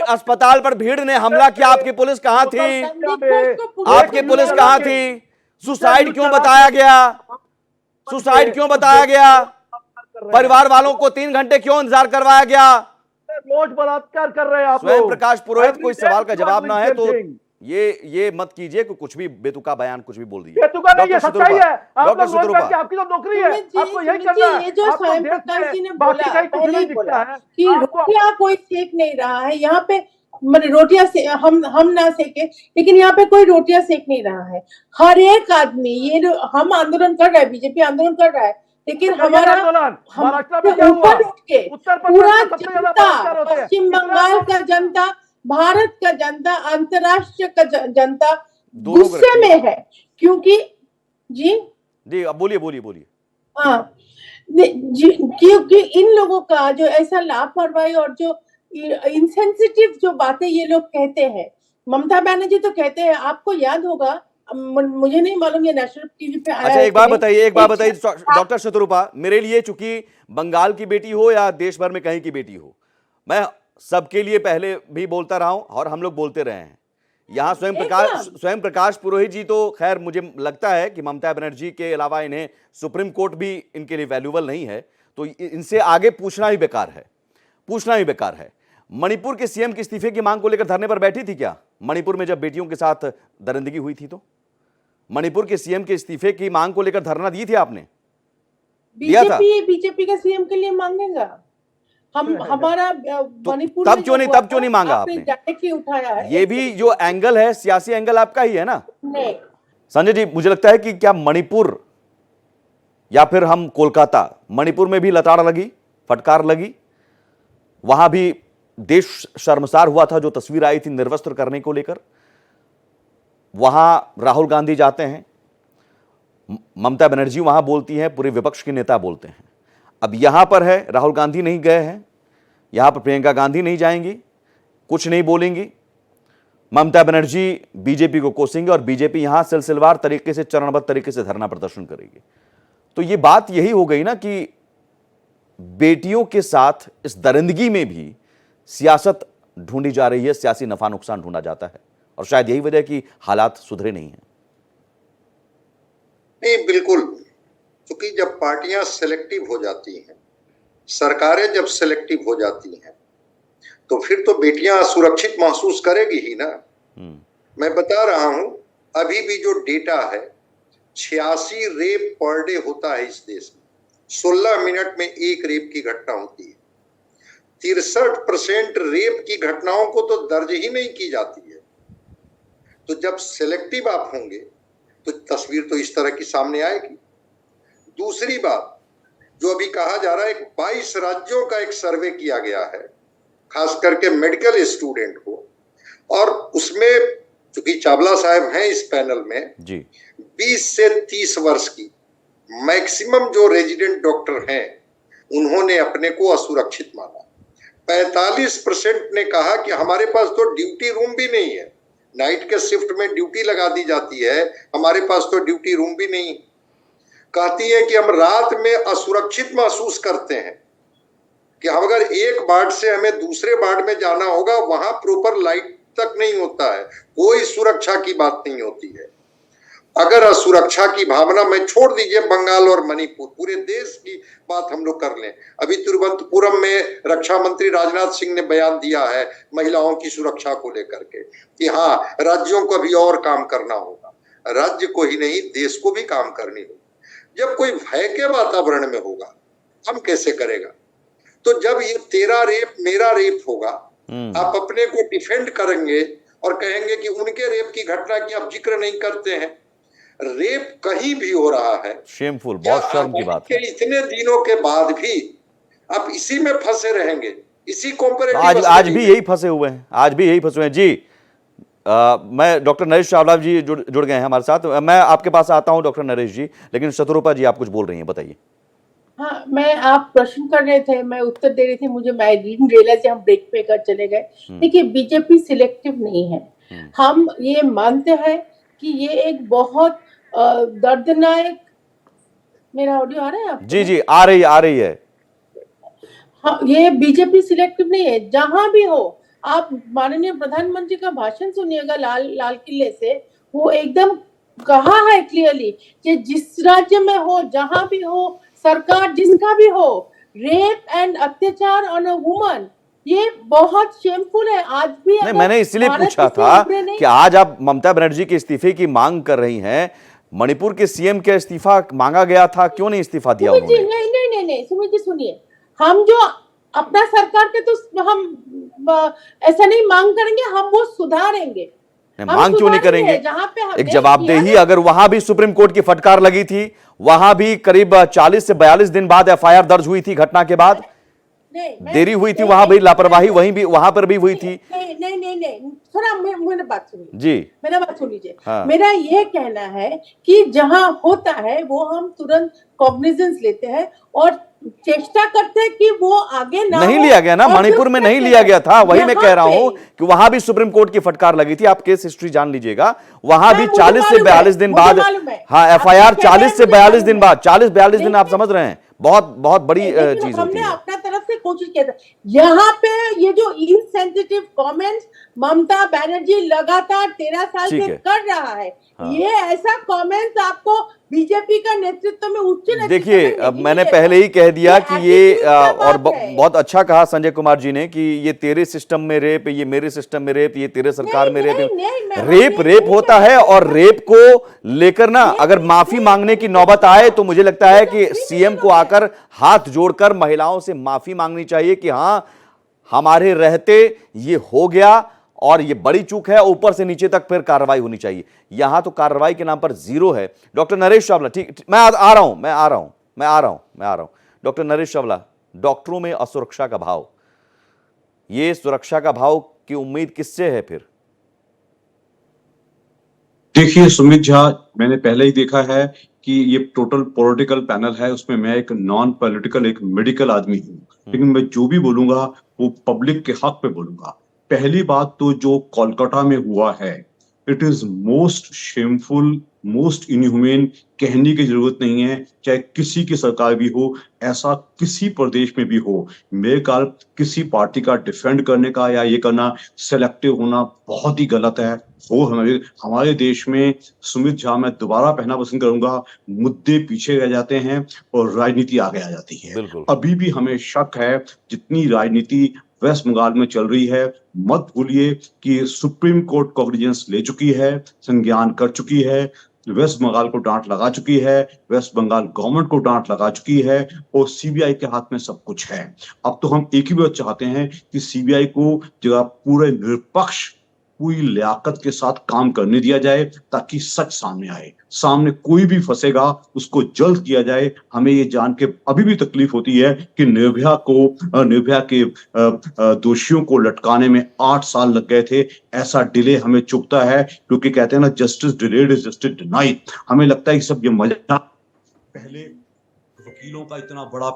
अस्पताल पर भीड़ ने हमला किया। आपकी पुलिस कहां थी? आपकी पुलिस कहां थी? सुसाइड क्यों बताया गया? परिवार वालों को 3 घंटे क्यों इंतजार करवाया गया? रोज बलात्कार कर रहे हैं आप। स्वयं प्रकाश पुरोहित, कोई सवाल का जवाब ना है तो ये मत कीजिए कि कुछ भी बेतुका बयान कुछ भी बोल दीजिए। डॉक्टर शत्रुपा, आपकी तो नौकरी है, आपको यही करना है। ये जो स्वयं प्रकाश जी ने बोला पहले ही बोला कि रोटियां कोई सेक नहीं रहा है यहाँ पे, रोटियां से हम ना सेके, लेकिन यहाँ पे कोई रोटियां सेक नहीं रहा है। हर एक आदमी, ये हम आंदोलन कर रहा है, बीजेपी आंदोलन कर रहा है, लेकिन हमारा ऊपर उठ के पूरा जनता, पश्चिम बंगाल का जनता, भारत का जनता, अंतरराष्ट्रीय का जनता गुस्से में है। क्योंकि जी अब बोलिए। हाँ, क्योंकि इन लोगों का जो ऐसा लापरवाही और जो इनसेंसिटिव जो बातें ये लोग कहते हैं, ममता बनर्जी तो कहते हैं, आपको याद होगा, मुझे नहीं मालूम ये नेशनल टीवी पे आया। अच्छा, एक बात बताइए डॉक्टर शत्रुपा, मेरे लिए चूंकि बंगाल की बेटी हो या देश भर में कहीं की बेटी हो, मैं सबके लिए पहले भी बोलता रहा हूं और हम लोग बोलते रहे हैं। यहां स्वयं प्रकाश पुरोहित जी तो खैर मुझे लगता है कि ममता बनर्जी के अलावा इन्हें सुप्रीम कोर्ट भी इनके लिए वैल्यूएबल नहीं है, तो इनसे आगे पूछना ही बेकार है। मणिपुर के सीएम के इस्तीफे की मांग को लेकर धरने पर बैठी थी क्या? मणिपुर में जब बेटियों के साथ दरिंदगी हुई थी तो मणिपुर के सीएम के इस्तीफे की मांग को लेकर धरना दी थी आपने? बीजेपी का सीएम के लिए मांगेगा हमारा मणिपुर तब क्यों नहीं मांगा आपने? डायरेक्टली उठाया है। ये भी जो एंगल है, सियासी एंगल आपका ही है ना? नहीं संजय जी, मुझे लगता है कि क्या मणिपुर या फिर हम कोलकाता, मणिपुर में भी लताड़ लगी, फटकार लगी, वहां भी देश शर्मसार हुआ था जो तस्वीर आई थी निर्वस्त्र करने को लेकर। वहां राहुल गांधी जाते हैं, ममता बनर्जी वहां बोलती हैं, पूरे विपक्ष के नेता बोलते हैं। अब यहां पर है, राहुल गांधी नहीं गए हैं, यहां पर प्रियंका गांधी नहीं जाएंगी, कुछ नहीं बोलेंगी, ममता बनर्जी बीजेपी को कोसेंगे और बीजेपी यहां सिलसिलेवार तरीके से, चरणबद्ध तरीके से धरना प्रदर्शन करेगी। तो ये बात यही हो गई ना कि बेटियों के साथ इस दरिंदगी में भी सियासत ढूंढी जा रही है, सियासी नफा नुकसान ढूंढा जाता है, और शायद यही वजह कि हालात सुधरे नहीं है। नहीं, बिल्कुल, क्योंकि जब पार्टियां सेलेक्टिव हो जाती हैं, सरकारें जब सेलेक्टिव हो जाती हैं, तो फिर तो बेटियां असुरक्षित महसूस करेगी ही ना। मैं बता रहा हूं, अभी भी जो डेटा है, 86 रेप पर डे होता है इस देश में, 16 मिनट में एक रेप की घटना होती है। 63% रेप की घटनाओं को तो दर्ज ही नहीं की जाती है। तो जब सेलेक्टिव आप होंगे तो तस्वीर तो इस तरह की सामने आएगी। दूसरी बात, जो अभी कहा जा रहा है, 22 राज्यों का एक सर्वे किया गया है, खास करके मेडिकल स्टूडेंट को, और उसमें चूंकि चावला साहब हैं इस पैनल में जी, 20 से 30 वर्ष की मैक्सिमम जो रेजिडेंट डॉक्टर हैं, उन्होंने अपने को असुरक्षित माना। 45% ने कहा कि हमारे पास तो ड्यूटी रूम भी नहीं है, नाइट के शिफ्ट में ड्यूटी लगा दी जाती है, हमारे पास तो ड्यूटी रूम भी नहीं। कहती है कि हम रात में असुरक्षित महसूस करते हैं कि हम अगर एक वार्ड से हमें दूसरे वार्ड में जाना होगा, वहां प्रॉपर लाइट तक नहीं होता है, कोई सुरक्षा की बात नहीं होती है। अगर असुरक्षा की भावना में, छोड़ दीजिए बंगाल और मणिपुर, पूरे देश की बात हम लोग कर लें। अभी तिरुवनंतपुरम में रक्षा मंत्री राजनाथ सिंह ने बयान दिया है महिलाओं की सुरक्षा को लेकर के कि हाँ, राज्यों को भी और काम करना होगा, राज्य को ही नहीं देश को भी काम करनी होगी। जब कोई भय के वातावरण में होगा हम कैसे करेगा? तो जब ये तेरा रेप मेरा रेप होगा, आप अपने को डिफेंड करेंगे और कहेंगे कि उनके रेप की घटना की आप जिक्र नहीं करते हैं। रेप कहीं भी हो रहा है, शेमफुल, बहुत शर्म की बात है। इतने दिनों के बाद भी आप इसी में फंसे रहेंगे, इसी कॉम्परेटिव आज भी यही फंसे हुए हैं, आज भी यही फंसे हुए हैं जी। मैं डॉक्टर नरेश चावला जी जुड़ गए हैं हमारे साथ। मैं आपके पास आता हूं डॉक्टर नरेश जी, लेकिन शत्रुपा जी आप कुछ बोल रही हैं, बताइए। हाँ, मैं आप प्रश्न कर रहे थे, मैं उत्तर दे रही थी, मुझे मैं डिडंट रियलाइज हम ब्रेक पे कर चले गए। देखिए, बीजेपी सिलेक्टिव नहीं है। हम ये मानते हैं कि ये एक बहुत दर्दनाक, मेरा ऑडियो आ रहा है आपको? जी जी, आ रही है। हाँ, ये बीजेपी सिलेक्टिव नहीं है। जहां भी हो, आप माननीय प्रधानमंत्री का भाषण सुनिएगा लाल किले से, वो एकदम कहा है क्लियरली कि जिस राज्य में हो, जहां भी हो, सरकार जिसका भी हो, रेप एंड अत्याचार ऑन अ वुमन, ये बहुत शेमफुल है। आज भी नहीं, मैंने इसलिए पूछा था कि आज आप ममता बनर्जी के इस्तीफे की मांग कर रही हैं। मणिपुर के सीएम के इस्तीफा मांगा गया था, क्यों नहीं इस्तीफा दिया उन्होंने? नहीं, सुमित जी सुनिए, हम जो अपना सरकार के, तो हम ऐसा नहीं मांग करेंगे, हम वो सुधारेंगे। मांग क्यों नहीं करेंगे? जहां पे एक जवाबदेही, अगर वहां भी सुप्रीम कोर्ट की फटकार लगी थी, वहां भी करीब 40 से 42 दिन बाद एफआईआर दर्ज हुई थी घटना के बाद, देरी हुई थी, वहां भी लापरवाही वहां पर भी हुई थी। नहीं, थोड़ा मेरा बात सुनिए जी, मेरा बात सुन लीजिए। हाँ। मेरा ये कहना है कि जहां होता है वो हम तुरंत कॉग्निजेंस लेते हैं और चेष्टा करते हैं कि वो आगे ना नहीं हो। लिया गया ना, और मणिपुर में नहीं लिया गया था, वही मैं यहाँ कह रहा पे- हूं कि वहां भी सुप्रीम कोर्ट की फटकार लगी थी। आप केस हिस्ट्री जान लीजिएगा, वहां भी मुझे 40 से मालूम है, 42 दिन मुझे बाद, मालूम है। हाँ, आप एफआईआर क्या कह रहे 40 हैं, से मुझे 42 मालूम दिन है। बाद, 40-42 दिन आप लेकिन- समझ रहे हैं, बहुत बड़ी लेकिन चीज होती हमने है। अपना तरफ से कोशिश किया था। यहाँ पे ये जो इनसेंसिटिव कमेंट्स ममता बनर्जी लगातार 13 साल ठीक से है। कर रहा है, हाँ। ये ऐसा कमेंट्स आपको बीजेपी का नेतृत्व में, उच्च नेतृत्व देखिए, में अब नहीं मैंने मिलेगा। पहले ही कह दिया कि ये attitude का और बात है। बहुत अच्छा कहा संजय कुमार जी ने कि ये तेरे सिस्टम में रेप, ये मेरे सिस्टम में रेप, ये तेरे सरकार में रेप। रेप होता है, और रेप को लेकर ना अगर माफी मांगने की नौबत आए तो मुझे लगता है कि सीएम को आकर हाथ जोड़कर महिलाओं से माफी मांगनी चाहिए कि हाँ, हमारे रहते ये हो गया और ये बड़ी चूक है, ऊपर से नीचे तक फिर कार्रवाई होनी चाहिए। यहां तो कार्रवाई के नाम पर जीरो है। डॉक्टर नरेश चावला, ठीक, मैं आ रहा हूं। डॉक्टर नरेश चावला, डॉक्टरों में असुरक्षा का भाव, ये सुरक्षा का भाव की उम्मीद किससे है फिर? देखिए सुमित झा, मैंने पहले ही देखा है कि ये टोटल पॉलिटिकल पैनल है, उसमें मैं एक नॉन पॉलिटिकल, एक मेडिकल आदमी हूँ, लेकिन मैं जो भी बोलूंगा वो पब्लिक के हक पे बोलूंगा। पहली बात तो जो कोलकाता में हुआ है, it is most shameful, most inhumane, कहने की जरूरत नहीं है। चाहे किसी की सरकार भी हो, ऐसा किसी प्रदेश में भी हो, मेरे ख्याल किसी पार्टी का डिफेंड करने का या ये करना, सेलेक्टिव होना बहुत ही गलत है। वो हमारे देश में, सुमित झा, मैं दोबारा कहना पसंद करूंगा, मुद्दे पीछे रह जाते हैं और राजनीति आगे आ जाती है। बिल्कुल। अभी भी हमें शक है, जितनी राजनीति वेस्ट बंगाल में चल रही है, मत भूलिए कि सुप्रीम कोर्ट कॉग्निजेंस ले चुकी है, संज्ञान कर चुकी है, वेस्ट बंगाल को डांट लगा चुकी है, वेस्ट बंगाल गवर्नमेंट को डांट लगा चुकी है, और सीबीआई के हाथ में सब कुछ है। अब तो हम एक ही बात चाहते हैं कि सीबीआई को जगह पूरे निष्पक्ष, पूरी लियाकत के साथ काम करने दिया जाए, ताकि सच सामने आए। सामने कोई भी फंसेगा उसको जल्द किया जाए। हमें ये जान के अभी भी तकलीफ होती है कि निर्भया के दोषियों को लटकाने में 8 साल लग गए थे। ऐसा डिले हमें चुभता है, क्योंकि कहते हैं ना, justice delayed is justice denied. हमें लगता है कि सब ये मजा, पहले वकीलों का इतना बड़ा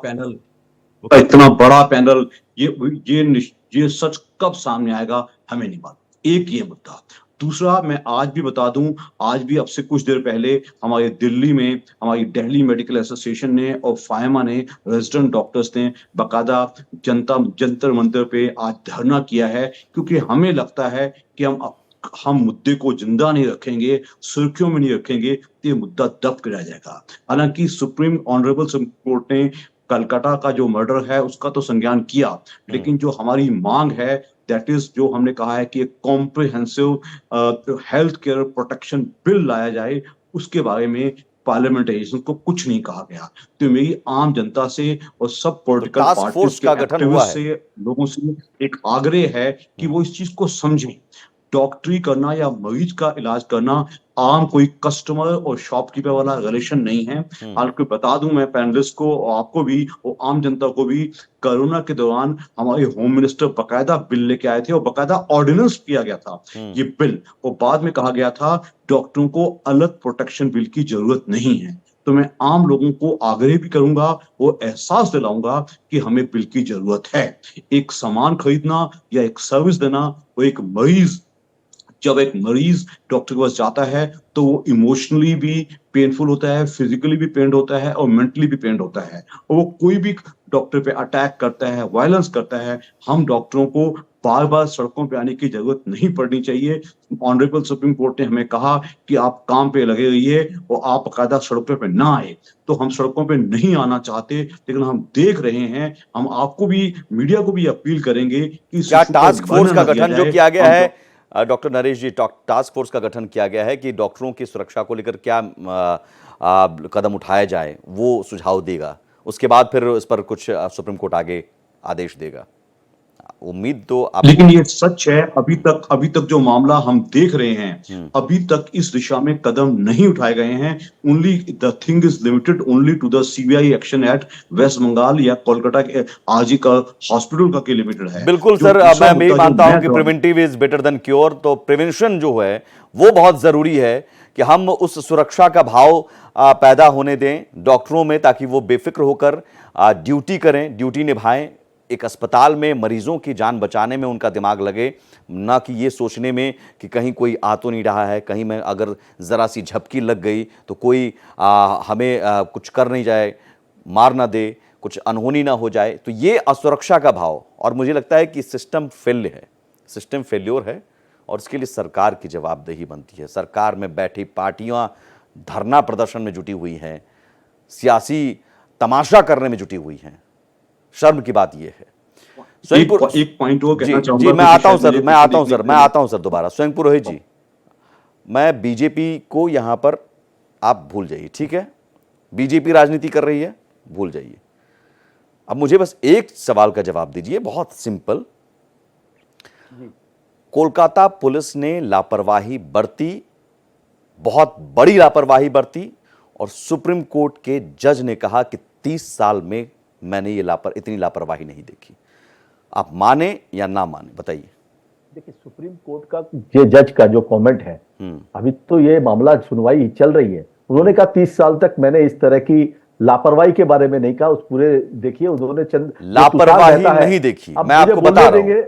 पैनल, ये सच कब सामने आएगा हमें नहीं मालूम। एक ये मुद्दा। दूसरा, मैं आज भी बता दूं, आज भी अब से कुछ देर पहले हमारे दिल्ली में हमारी दिल्ली मेडिकल एसोसिएशन ने और फायमा ने, रेजिडेंट डॉक्टर्स ने बाकायदा जंतर मंतर पे आज धरना किया है, क्योंकि हमें लगता है कि हम मुद्दे को जिंदा नहीं रखेंगे, सुर्खियों में नहीं रखेंगे, तो ये मुद्दा दब कर रह जाएगा। हालांकि ऑनरेबल सुप्रीम कोर्ट ने कलकत्ता का जो मर्डर है उसका तो संज्ञान किया, लेकिन जो हमारी मांग है, दैट इज, जो हमने कहा है कि एक comprehensive health care protection bill लाया जाए, उसके बारे में पार्लियामेंटाइजेशन को कुछ नहीं कहा गया। तो मेरी आम जनता से और सब पॉलिटिकल टास्क पार्टीज फोर्स के का गठन हुआ एक्टिविस्ट से, लोगों से एक आग्रह है कि वो इस चीज को समझें। डॉक्टरी करना या मरीज का इलाज करना आम कोई कस्टमर और शॉपकीपर वाला रिलेशन नहीं है। आपको बता दूं मैं पैनलिस्ट को और आपको भी और आम जनता को भी, कोरोना के दौरान हमारे होम मिनिस्टर बकायदा बिल लेके आए थे और बकायदा ऑर्डिनेंस किया गया था ये बिल, और बाद में कहा गया था डॉक्टरों को अलग प्रोटेक्शन बिल की जरूरत नहीं है। तो मैं आम लोगों को आग्रह भी करूंगा, वो एहसास दिलाऊंगा कि हमें बिल की जरूरत है। एक सामान खरीदना या एक सर्विस देना, वो एक मरीज, जब एक मरीज डॉक्टर के पास जाता है तो वो इमोशनली भी पेनफुल होता है, फिजिकली भी पेन होता है और मेंटली भी पेन होता है, और वो कोई भी डॉक्टर पे अटैक करता है, वायलेंस करता है। हम डॉक्टरों को बार बार सड़कों पे आने की जरूरत नहीं पड़नी चाहिए। ऑनरेबल सुप्रीम कोर्ट ने हमें कहा कि आप काम पे लगे रहिए और आप बाकायदा सड़कों पे ना आए, तो हम सड़कों पे नहीं आना चाहते, लेकिन हम देख रहे हैं। हम आपको भी, मीडिया को भी अपील करेंगे कि क्या टास्क फोर्स का गठन जो किया गया है डॉक्टर नरेश जी, टास्क फोर्स का गठन किया गया है कि डॉक्टरों की सुरक्षा को लेकर क्या कदम उठाया जाए, वो सुझाव देगा, उसके बाद फिर इस पर कुछ सुप्रीम कोर्ट आगे आदेश देगा। उम्मीद तो आप, लेकिन ये सच है, अभी तक जो मामला हम देख रहे हैं, अभी तक इस दिशा में कदम नहीं उठाए गए हैं। Only the thing is limited only to the CBI action at west Bengal या कोलकाता के आरजी का हॉस्पिटल का के लिमिटेड है। बिल्कुल सर, मैं भी मानता हूं कि preventive is better than cure. तो प्रिवेंशन जो है वो बहुत जरूरी है कि हम उस सुरक्षा का भाव पैदा होने दें डॉक्टरों में, ताकि वो बेफिक्र होकर ड्यूटी करें, ड्यूटी निभाएं। एक अस्पताल में मरीजों की जान बचाने में उनका दिमाग लगे, ना कि ये सोचने में कि कहीं कोई आ तो नहीं रहा है, कहीं मैं अगर ज़रा सी झपकी लग गई तो कोई हमें कुछ कर नहीं जाए, मार ना दे, कुछ अनहोनी ना हो जाए। तो ये असुरक्षा का भाव, और मुझे लगता है कि सिस्टम फेल्योर है और इसके लिए सरकार की जवाबदेही बनती है। सरकार में बैठी पार्टियां धरना प्रदर्शन में जुटी हुई हैं, सियासी तमाशा करने में जुटी हुई हैं। शर्म की बात यह है। एक पॉइंट वो कहना चाहूंगा। जी, मैं आता हूं सर दोबारा। स्वयं पुरोहित जी, मैं बीजेपी को यहां पर आप भूल जाइए, ठीक है? बीजेपी राजनीति कर रही है, भूल जाइए। अब मुझे बस एक सवाल का जवाब दीजिए, बहुत सिंपल। कोलकाता पुलिस ने लापरवाही बरती, बहुत बड़ी लापरवाही बरती, और सुप्रीम कोर्ट के जज ने कहा कि 30 साल में मैंने ये इतनी लापरवाही नहीं देखी। आप माने या ना माने, बताइए। देखिए, सुप्रीम कोर्ट का ये जज का जो कमेंट है, अभी तो ये मामला सुनवाई चल रही है। उन्होंने कहा 30 साल तक मैंने इस तरह की लापरवाही के बारे में नहीं कहा। उस पूरे देखिए, उन्होंने चंद लापरवाही नहीं देखी, मैं आपको बता रहा हूं।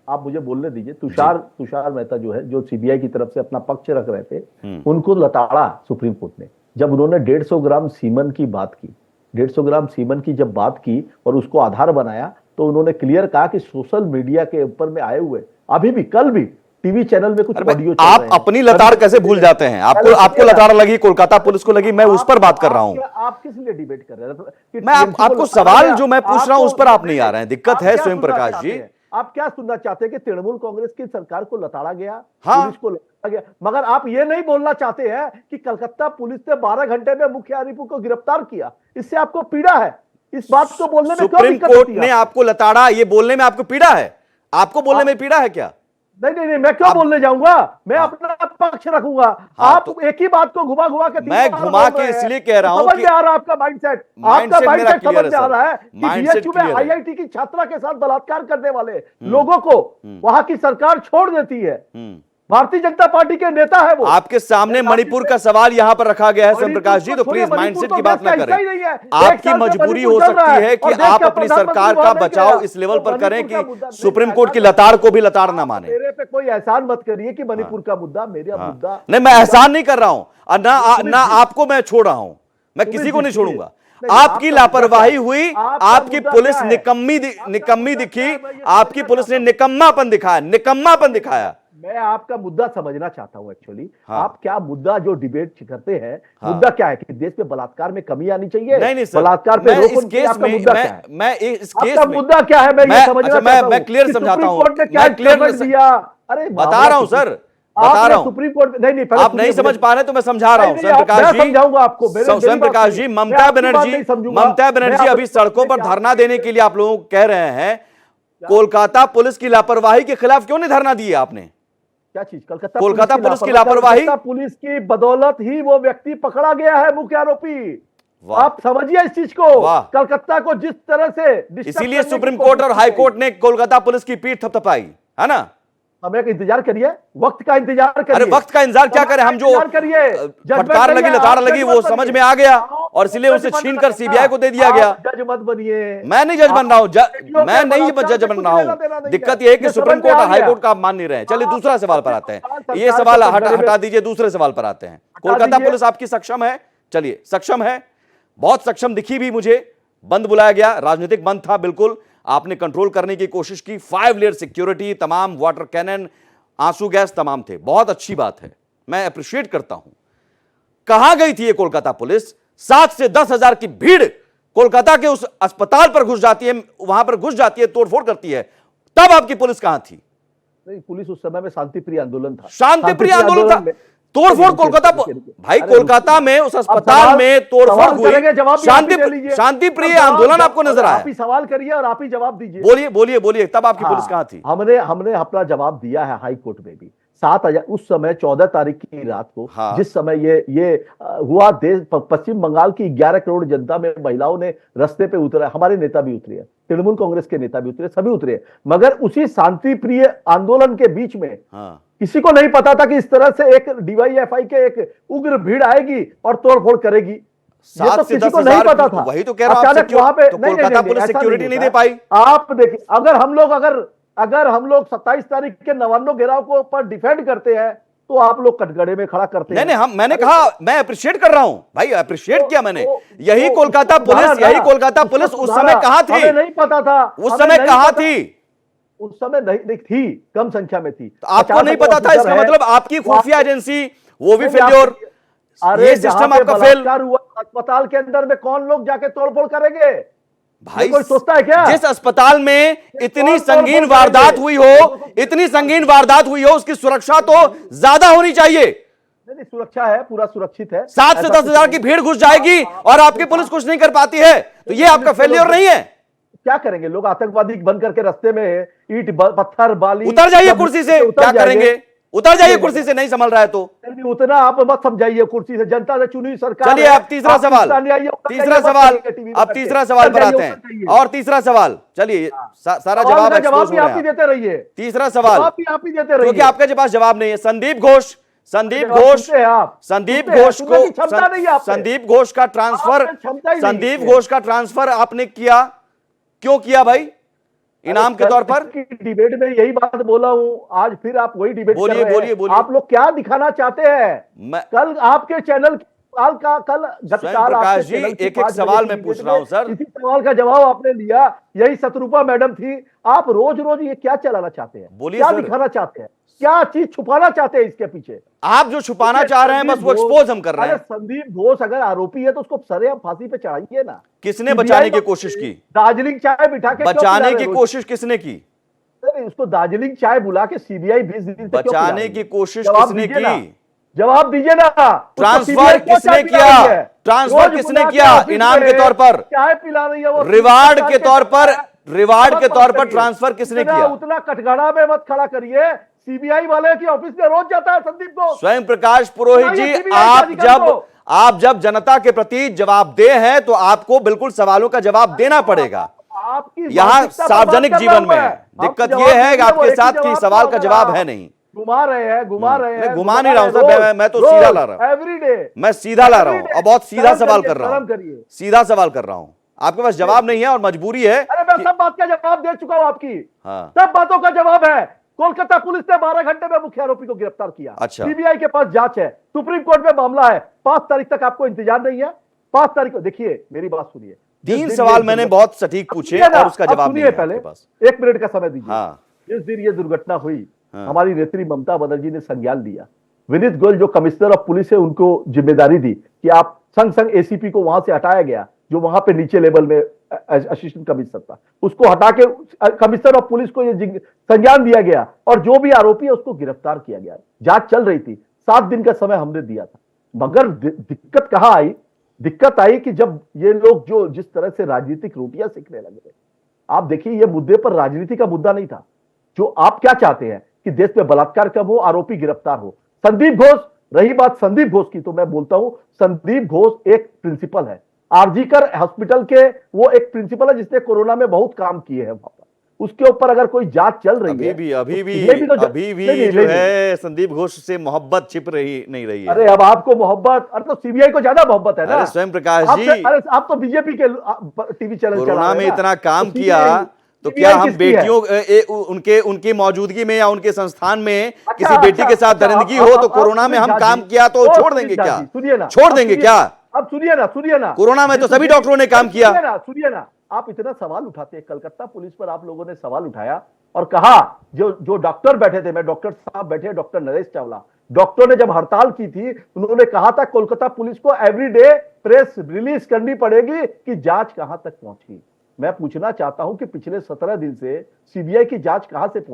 आप मुझे बोलने दीजिए। तुषार मेहता जो है, जो सीबीआई की तरफ से अपना पक्ष रख रहे थे, उनको लताड़ा सुप्रीम कोर्ट ने। जब उन्होंने 150 ग्राम सीमन की बात की, 150 ग्राम सीमन की जब बात की और उसको आधार बनाया, तो उन्होंने क्लियर कहा कि सोशल मीडिया के ऊपर में आए हुए, अभी भी कल भी टीवी चैनल में कुछ ऑडियो चल आप अपनी लताड़ कैसे भूल जाते हैं? आपको लताड़ लगी, कोलकाता पुलिस को लगी, मैं उस पर बात कर रहा हूं। आप किस लिए डिबेट कर रहे हैं? मैं आपको सवाल जो मैं पूछ रहा हूं उस पर आप नहीं आ रहे हैं। दिक्कत है स्वयं प्रकाश जी। आप क्या सुनना चाहते हैं कि तृणमूल कांग्रेस की सरकार को लताड़ा गया, पुलिस को लताड़ा गया, मगर आप ये नहीं बोलना चाहते हैं कि कलकत्ता पुलिस ने 12 घंटे में मुख्य आरोपी को गिरफ्तार किया। इससे आपको पीड़ा है, इस बात को बोलने में क्यों सुप्रीम कोर्ट ने आपको लताड़ा, ये बोलने में आपको पीड़ा है? आपको बोलने में पीड़ा है क्या? नहीं, मैं क्यों बोलने जाऊंगा? मैं अपना पक्ष रखूंगा। आप एक ही बात को घुमा के मैं घुमा के इसलिए कह रहा हूं कि आ रहा है आपका माइंडसेट, आपका माइंडसेट समझ में आ रहा है कि बीएचयू में आईआईटी की छात्रा के साथ बलात्कार करने वाले लोगों को वहां की सरकार छोड़ देती है। भारतीय जनता पार्टी के नेता है वो। आपके सामने मणिपुर का सवाल यहां पर रखा गया है स्वयं प्रकाश जी, तो प्लीज माइंडसेट की बात ना करें। आपकी मजबूरी हो सकती है कि आप अपनी सरकार का बचाव इस लेवल पर करें कि सुप्रीम कोर्ट की लताड़ को भी लताड़ ना माने। मेरे पे कोई एहसान मत करिए कि मणिपुर का मुद्दा मेरा मुद्दा नहीं, मैं एहसान नहीं कर रहा हूं, ना आपको मैं छोड़ रहा हूं, मैं किसी को नहीं छोड़ूंगा। आपकी लापरवाही हुई, आपकी पुलिस निकम्मी दिखी, आपकी पुलिस ने निकम्मापन दिखाया। मैं आपका मुद्दा समझना चाहता हूं एक्चुअली। आप क्या मुद्दा जो डिबेट करते हैं, मुद्दा क्या है कि देश में बलात्कार में कमी आनी चाहिए? नहीं सर, बलात्कार पे रोक, मुद्दा क्या है? मुद्दा क्या है? मैं ये समझना चाहता हूं। मैं क्लियर समझाता हूं, अरे बता रहा हूं सर। बता रहा हूं। सुप्रीम कोर्ट नहीं नहीं आप नहीं समझ पा रहे तो मैं समझा रहा हूं। स्वयं प्रकाश जी समझाऊंगा आपको। स्वयं प्रकाश जी, ममता बनर्जी अभी सड़कों पर धरना देने के लिए आप लोगों को कह रहे हैं, कोलकाता पुलिस की लापरवाही के खिलाफ क्यों नहीं धरना दिया आपने? क्या चीज? कोलकाता पुलिस की लापरवाही, पुलिस की बदौलत ही वो व्यक्ति पकड़ा गया है, मुख्य आरोपी। आप समझिए इस चीज को। कलकत्ता को जिस तरह से, इसीलिए सुप्रीम कोर्ट और हाई कोर्ट ने कोलकाता पुलिस की पीठ थपथपाई, है ना? हमें इंतजार करिए, वक्त का इंतजार करिए। अरे वक्त का इंतजार क्या करें हम? जो फटकार लगी, लताड़ लगी, वो समझ में आ गया और इसलिए उसे छीनकर सीबीआई को दे दिया गया। जज मत बनिए। मैं नहीं जज बन रहा हूं, मैं नहीं जज बन रहा हूं। दिक्कत यह है कि सुप्रीम कोर्ट और हाई कोर्ट का आप मान नहीं रहे हैं। चलिए दूसरा सवाल पर आते हैं। ये सवाल हटा दीजिए, दूसरे सवाल पर आते हैं। कोलकाता पुलिस आपकी सक्षम है? चलिए सक्षम है, बहुत सक्षम दिखी भी मुझे। बंद बुलाया गया, राजनीतिक बंद था, बिल्कुल आपने कंट्रोल करने की कोशिश की। 5 लेयर सिक्योरिटी, तमाम वाटर कैनन, आंसू गैस तमाम थे, बहुत अच्छी बात है, मैं अप्रिशिएट करता हूं। कहां गई थी ये कोलकाता पुलिस? 7 से 10 हजार की भीड़ कोलकाता के उस अस्पताल पर घुस जाती है, वहां पर घुस जाती है, तोड़फोड़ करती है, तब आपकी पुलिस कहां थी? नहीं, पुलिस उस समय में शांतिप्रिय आंदोलन था। शांतिप्रिय आंदोलन था, तोड़फोड़ कोलकाता, भाई कोलकाता में उस अस्पताल में तोड़फोड़ हुई, शांतिप्रिय आंदोलन आपको नजर आया? आप ही सवाल करिए और आप ही जवाब दीजिए। बोलिए बोलिए बोलिए, तब आपकी पुलिस कहां थी? हमने अपना जवाब दिया है हाई कोर्ट में भी। 7,000 उस समय 14 तारीख की रात को, जिस समय ये हुआ, देश पश्चिम बंगाल की 11 करोड़ जनता में महिलाओं ने रास्ते पे उतरा, हमारे नेता भी उतरे हैं, तृणमूल कांग्रेस के नेता भी उतरे, सभी उतरे, मगर उसी शांतिप्रिय आंदोलन के बीच में किसी को नहीं पता था कि इस तरह से एक डीवाईएफआई के एक उग्र भीड़ आएगी और तोड़फोड़ करेगी। 7 से 10 हजार को वही तो कह रहा हूं, वहां पे कोलकाता पुलिस सिक्योरिटी नहीं दे पाई। आप देखिए, अगर हम लोग 27 तारीख के नवान्नो घेराव को पर डिफेंड करते हैं तो आप लोग कटघरे में खड़ा करते हैं। नहीं, मैंने कहा, मैं अप्रिशिएट कर रहा हूं भाई, अप्रिशिएट किया मैंने। यही कोलकाता पुलिस उस समय कहां थी? हमें नहीं पता था उस समय कहां थी? उस समय नहीं थी, कम संख्या में थी। तो आपको नहीं पता था, इसका मतलब आपकी खुफिया एजेंसी वो भी फेल्योर, ये सिस्टम आपका फेल हुआ। अस्पताल के अंदर में कौन लोग जाके तोड़फोड़ करेंगे? भाई कोई सोचता है क्या? जिस अस्पताल में इतनी संगीन वारदात हुई हो, उसकी सुरक्षा तो ज्यादा होनी चाहिए। नहीं, सुरक्षा है, पूरा सुरक्षित है। 7 से 10 हजार की भीड़ घुस जाएगी और आपकी पुलिस कुछ नहीं कर पाती है, तो ये आपका फेल्योर नहीं है? क्या करेंगे लोग? आतंकवादी बन करके रास्ते में ईंट पत्थर बाली, उतर जाइए कुर्सी से, क्या करेंगे? उतर जाइए कुर्सी से, नहीं संभल रहा है तो उतना आप मत समझाइए कुर्सी से, जनता से चुनी सरकार। चलिए अब तीसरा सवाल पर आते हैं। और तीसरा सवाल, चलिए सारा जवाब भी आप ही देते रहिए। तीसरा सवाल आप ही देते रहिए, क्योंकि आपके पास जवाब नहीं है। संदीप घोष का ट्रांसफर आपने किया, क्यों किया भाई? इनाम के तौर पर? डिबेट में यही बात बोला हूं, आज फिर आप वही डिबेट कर रहे हैं। बोलिए। आप लोग क्या दिखाना चाहते हैं? कल आपके चैनल प्रकाश जी, एक सवाल मैं पूछ रहा हूं सर। इसी सवाल का जवाब आपने दिया, यही शत्रुपा मैडम थी। आप रोज ये क्या चलाना चाहते हैं? बोलिए, क्या दिखाना चाहते हैं? क्या चीज छुपाना चाहते हैं इसके पीछे? आप जो छुपाना चाह रहे हैं बस वो एक्सपोज हम कर रहे हैं। संदीप घोष अगर आरोपी है तो उसको सरेआम फांसी पे चढ़ाइए ना। किसने बचाने की कोशिश की? दार्जिलिंग चाय बिठा के बचाने की कोशिश किसने की? उसको दार्जिलिंग चाय बुला के सीबीआई 20 दिन बचाने की कोशिश किसने की? जवाब दीजिए ना। ट्रांसफर किसने किया? इनाम के तौर पर, चाय पिला रही है वो, रिवार्ड के तौर पर ट्रांसफर किसने किया? उतना कटघरा में मत खड़ा करिए। सीबीआई वाले की ऑफिस में रोज जाता है संदीप को। स्वयं प्रकाश पुरोहित जी, आप जब जनता के प्रति जवाबदेह हैं तो आपको बिल्कुल सवालों का जवाब देना पड़ेगा। यहाँ सार्वजनिक जीवन में दिक्कत यह है कि आपके साथ की सवाल का जवाब है नहीं। घुमा रहे हैं। घुमा नहीं रहा हूं सर, मैं तो सीधा ला रहा हूं। एवरीडे मैं सीधा ला रहा हूं और बहुत सीधा सवाल कर रहा हूं। आपके पास जवाब नहीं है और मजबूरी है। अरे मैं सब बात का जवाब दे चुका हूं आपकी। सब बातों का जवाब है। कोलकाता पुलिस ने 12 घंटे में मुख्य आरोपी को गिरफ्तार किया। अच्छा। सीबीआई के पास जांच है, सुप्रीम कोर्ट में मामला है। 5 तारीख तक आपको इंतजार नहीं है? 5 तारीख को देखिए, मेरी बात सुनिए। 3 सवाल मैंने बहुत सटीक पूछे और उसका जवाब नहीं है पहले पास। 1 मिनट का समय दीजिए। जिस दिन ये दुर्घटना हुई, हमारी नेत्री ममता बनर्जी ने संज्ञान लिया। विनीत गोयल जो कमिश्नर ऑफ पुलिस है, उनको जिम्मेदारी दी कि आप संग एसीपी को वहां से हटाया गया, जो वहां पे नीचे लेवल में असिस्टेंट कमिश्नर था, उसको हटा के कमिश्नर ऑफ पुलिस को ये संज्ञान दिया गया और जो भी आरोपी है उसको गिरफ्तार किया गया। जांच चल रही थी, 7 दिन का समय हमने दिया था। मगर दिक्कत कहां आई? दिक्कत आई कि जब ये लोग जो जिस तरह से राजनीतिक रोटियां सेकने लगे। आप देखिए, ये मुद्दे पर राजनीति का मुद्दा नहीं था। जो आप क्या चाहते हैं कि देश में बलात्कार कम हो, आरोपी गिरफ्तार हो। संदीप घोष, रही बात संदीप घोष की, तो मैं बोलता हूं संदीप घोष एक प्रिंसिपल है, आरजीकर हॉस्पिटल के वो एक प्रिंसिपल है जिसने कोरोना में बहुत काम किए हैं वहां पर। उसके ऊपर अगर कोई जांच चल रही है, अभी भी जो है संदीप घोष से मोहब्बत छिप रही नहीं रही है। अरे अब आपको मोहब्बत, अरे तो सीबीआई को ज्यादा मोहब्बत है ना। स्वयं प्रकाश जी, अरे आप तो बीजेपी के टीवी चैनल कोरोना में इतना काम किया तो क्या हम बेटियों उनके मौजूदगी में या उनके संस्थान में किसी बेटी के साथ दरिंदगी हो तो कोरोना में हम काम किया तो छोड़ देंगे क्या? छोड़ देंगे क्या? अब सुनिए ना, कोरोना में तो सभी डॉक्टरों ने काम किया। सुनिए ना, आप इतना सवाल उठाते हैं, कलकत्ता पुलिस पर आप लोगों ने सवाल उठाया और कहा जो डॉक्टर बैठे थे, मैं डॉक्टर साहब बैठे, डॉक्टर नरेश चावला, डॉक्टर ने जब हड़ताल की थी उन्होंने कहा था कोलकाता पुलिस को एवरीडे प्रेस रिलीज करनी पड़ेगी कि जांच कहां तक पहुंची। मैं पूछना चाहता हूं कि पिछले 17 दिन से सीबीआई की जांच कहां तक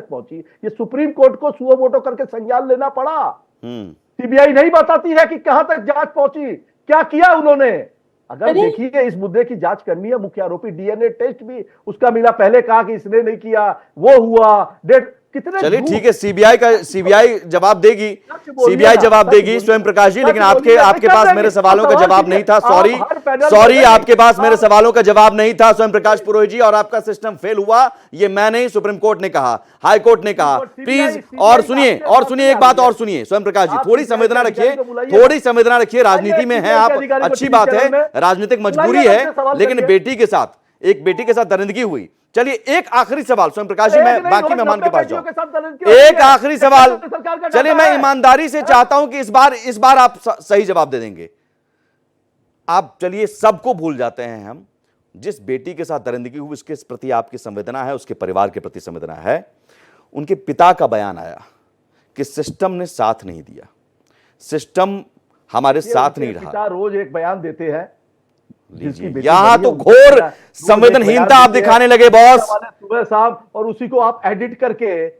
पहुंची? ये सुप्रीम कोर्ट को सुओ मोटो करके संज्ञान लेना पड़ा। सीबीआई नहीं बताती है कि कहां तक जांच पहुंची, क्या किया उन्होंने। अगर देखिए इस मुद्दे की जांच करनी है, मुख्य आरोपी डीएनए टेस्ट भी उसका मिला, पहले कहा कि इसने नहीं किया, वो हुआ, डेट कितने। चलिए ठीक है, सीबीआई जवाब देगी स्वयं प्रकाश जी, लेकिन आपके पास मेरे सवालों का जवाब नहीं था। सॉरी आपके पास मेरे सवालों का जवाब नहीं था स्वयं प्रकाश पुरोहित जी, और आपका सिस्टम फेल हुआ, ये मैं नहीं, सुप्रीम कोर्ट ने कहा, हाई कोर्ट ने कहा। प्लीज और सुनिए एक बात और सुनिए स्वयं प्रकाश जी, थोड़ी संवेदना रखिए, राजनीति में है आप, अच्छी बात है, राजनीतिक मजबूरी है, लेकिन बेटी के साथ दरिंदगी हुई। चलिए एक आखिरी सवाल स्वयं प्रकाश जी, मैं बाकी मेहमान के पास जाऊं। एक आखिरी सवाल, चलिए मैं ईमानदारी से चाहता हूं कि इस बार आप सही जवाब दे देंगे। आप चलिए सबको भूल जाते हैं हम, जिस बेटी के साथ दरिंदगी हुई उसके प्रति आपकी संवेदना है, उसके परिवार के प्रति संवेदना है। उनके पिता का बयान आया कि सिस्टम ने साथ नहीं दिया, सिस्टम हमारे साथ नहीं रहा। पिता रोज एक बयान देते हैं। यहां तो घोर संवेदनहीनता आप दिखाने लगे बॉस। सुबह साहब, और उसी को आप एडिट करे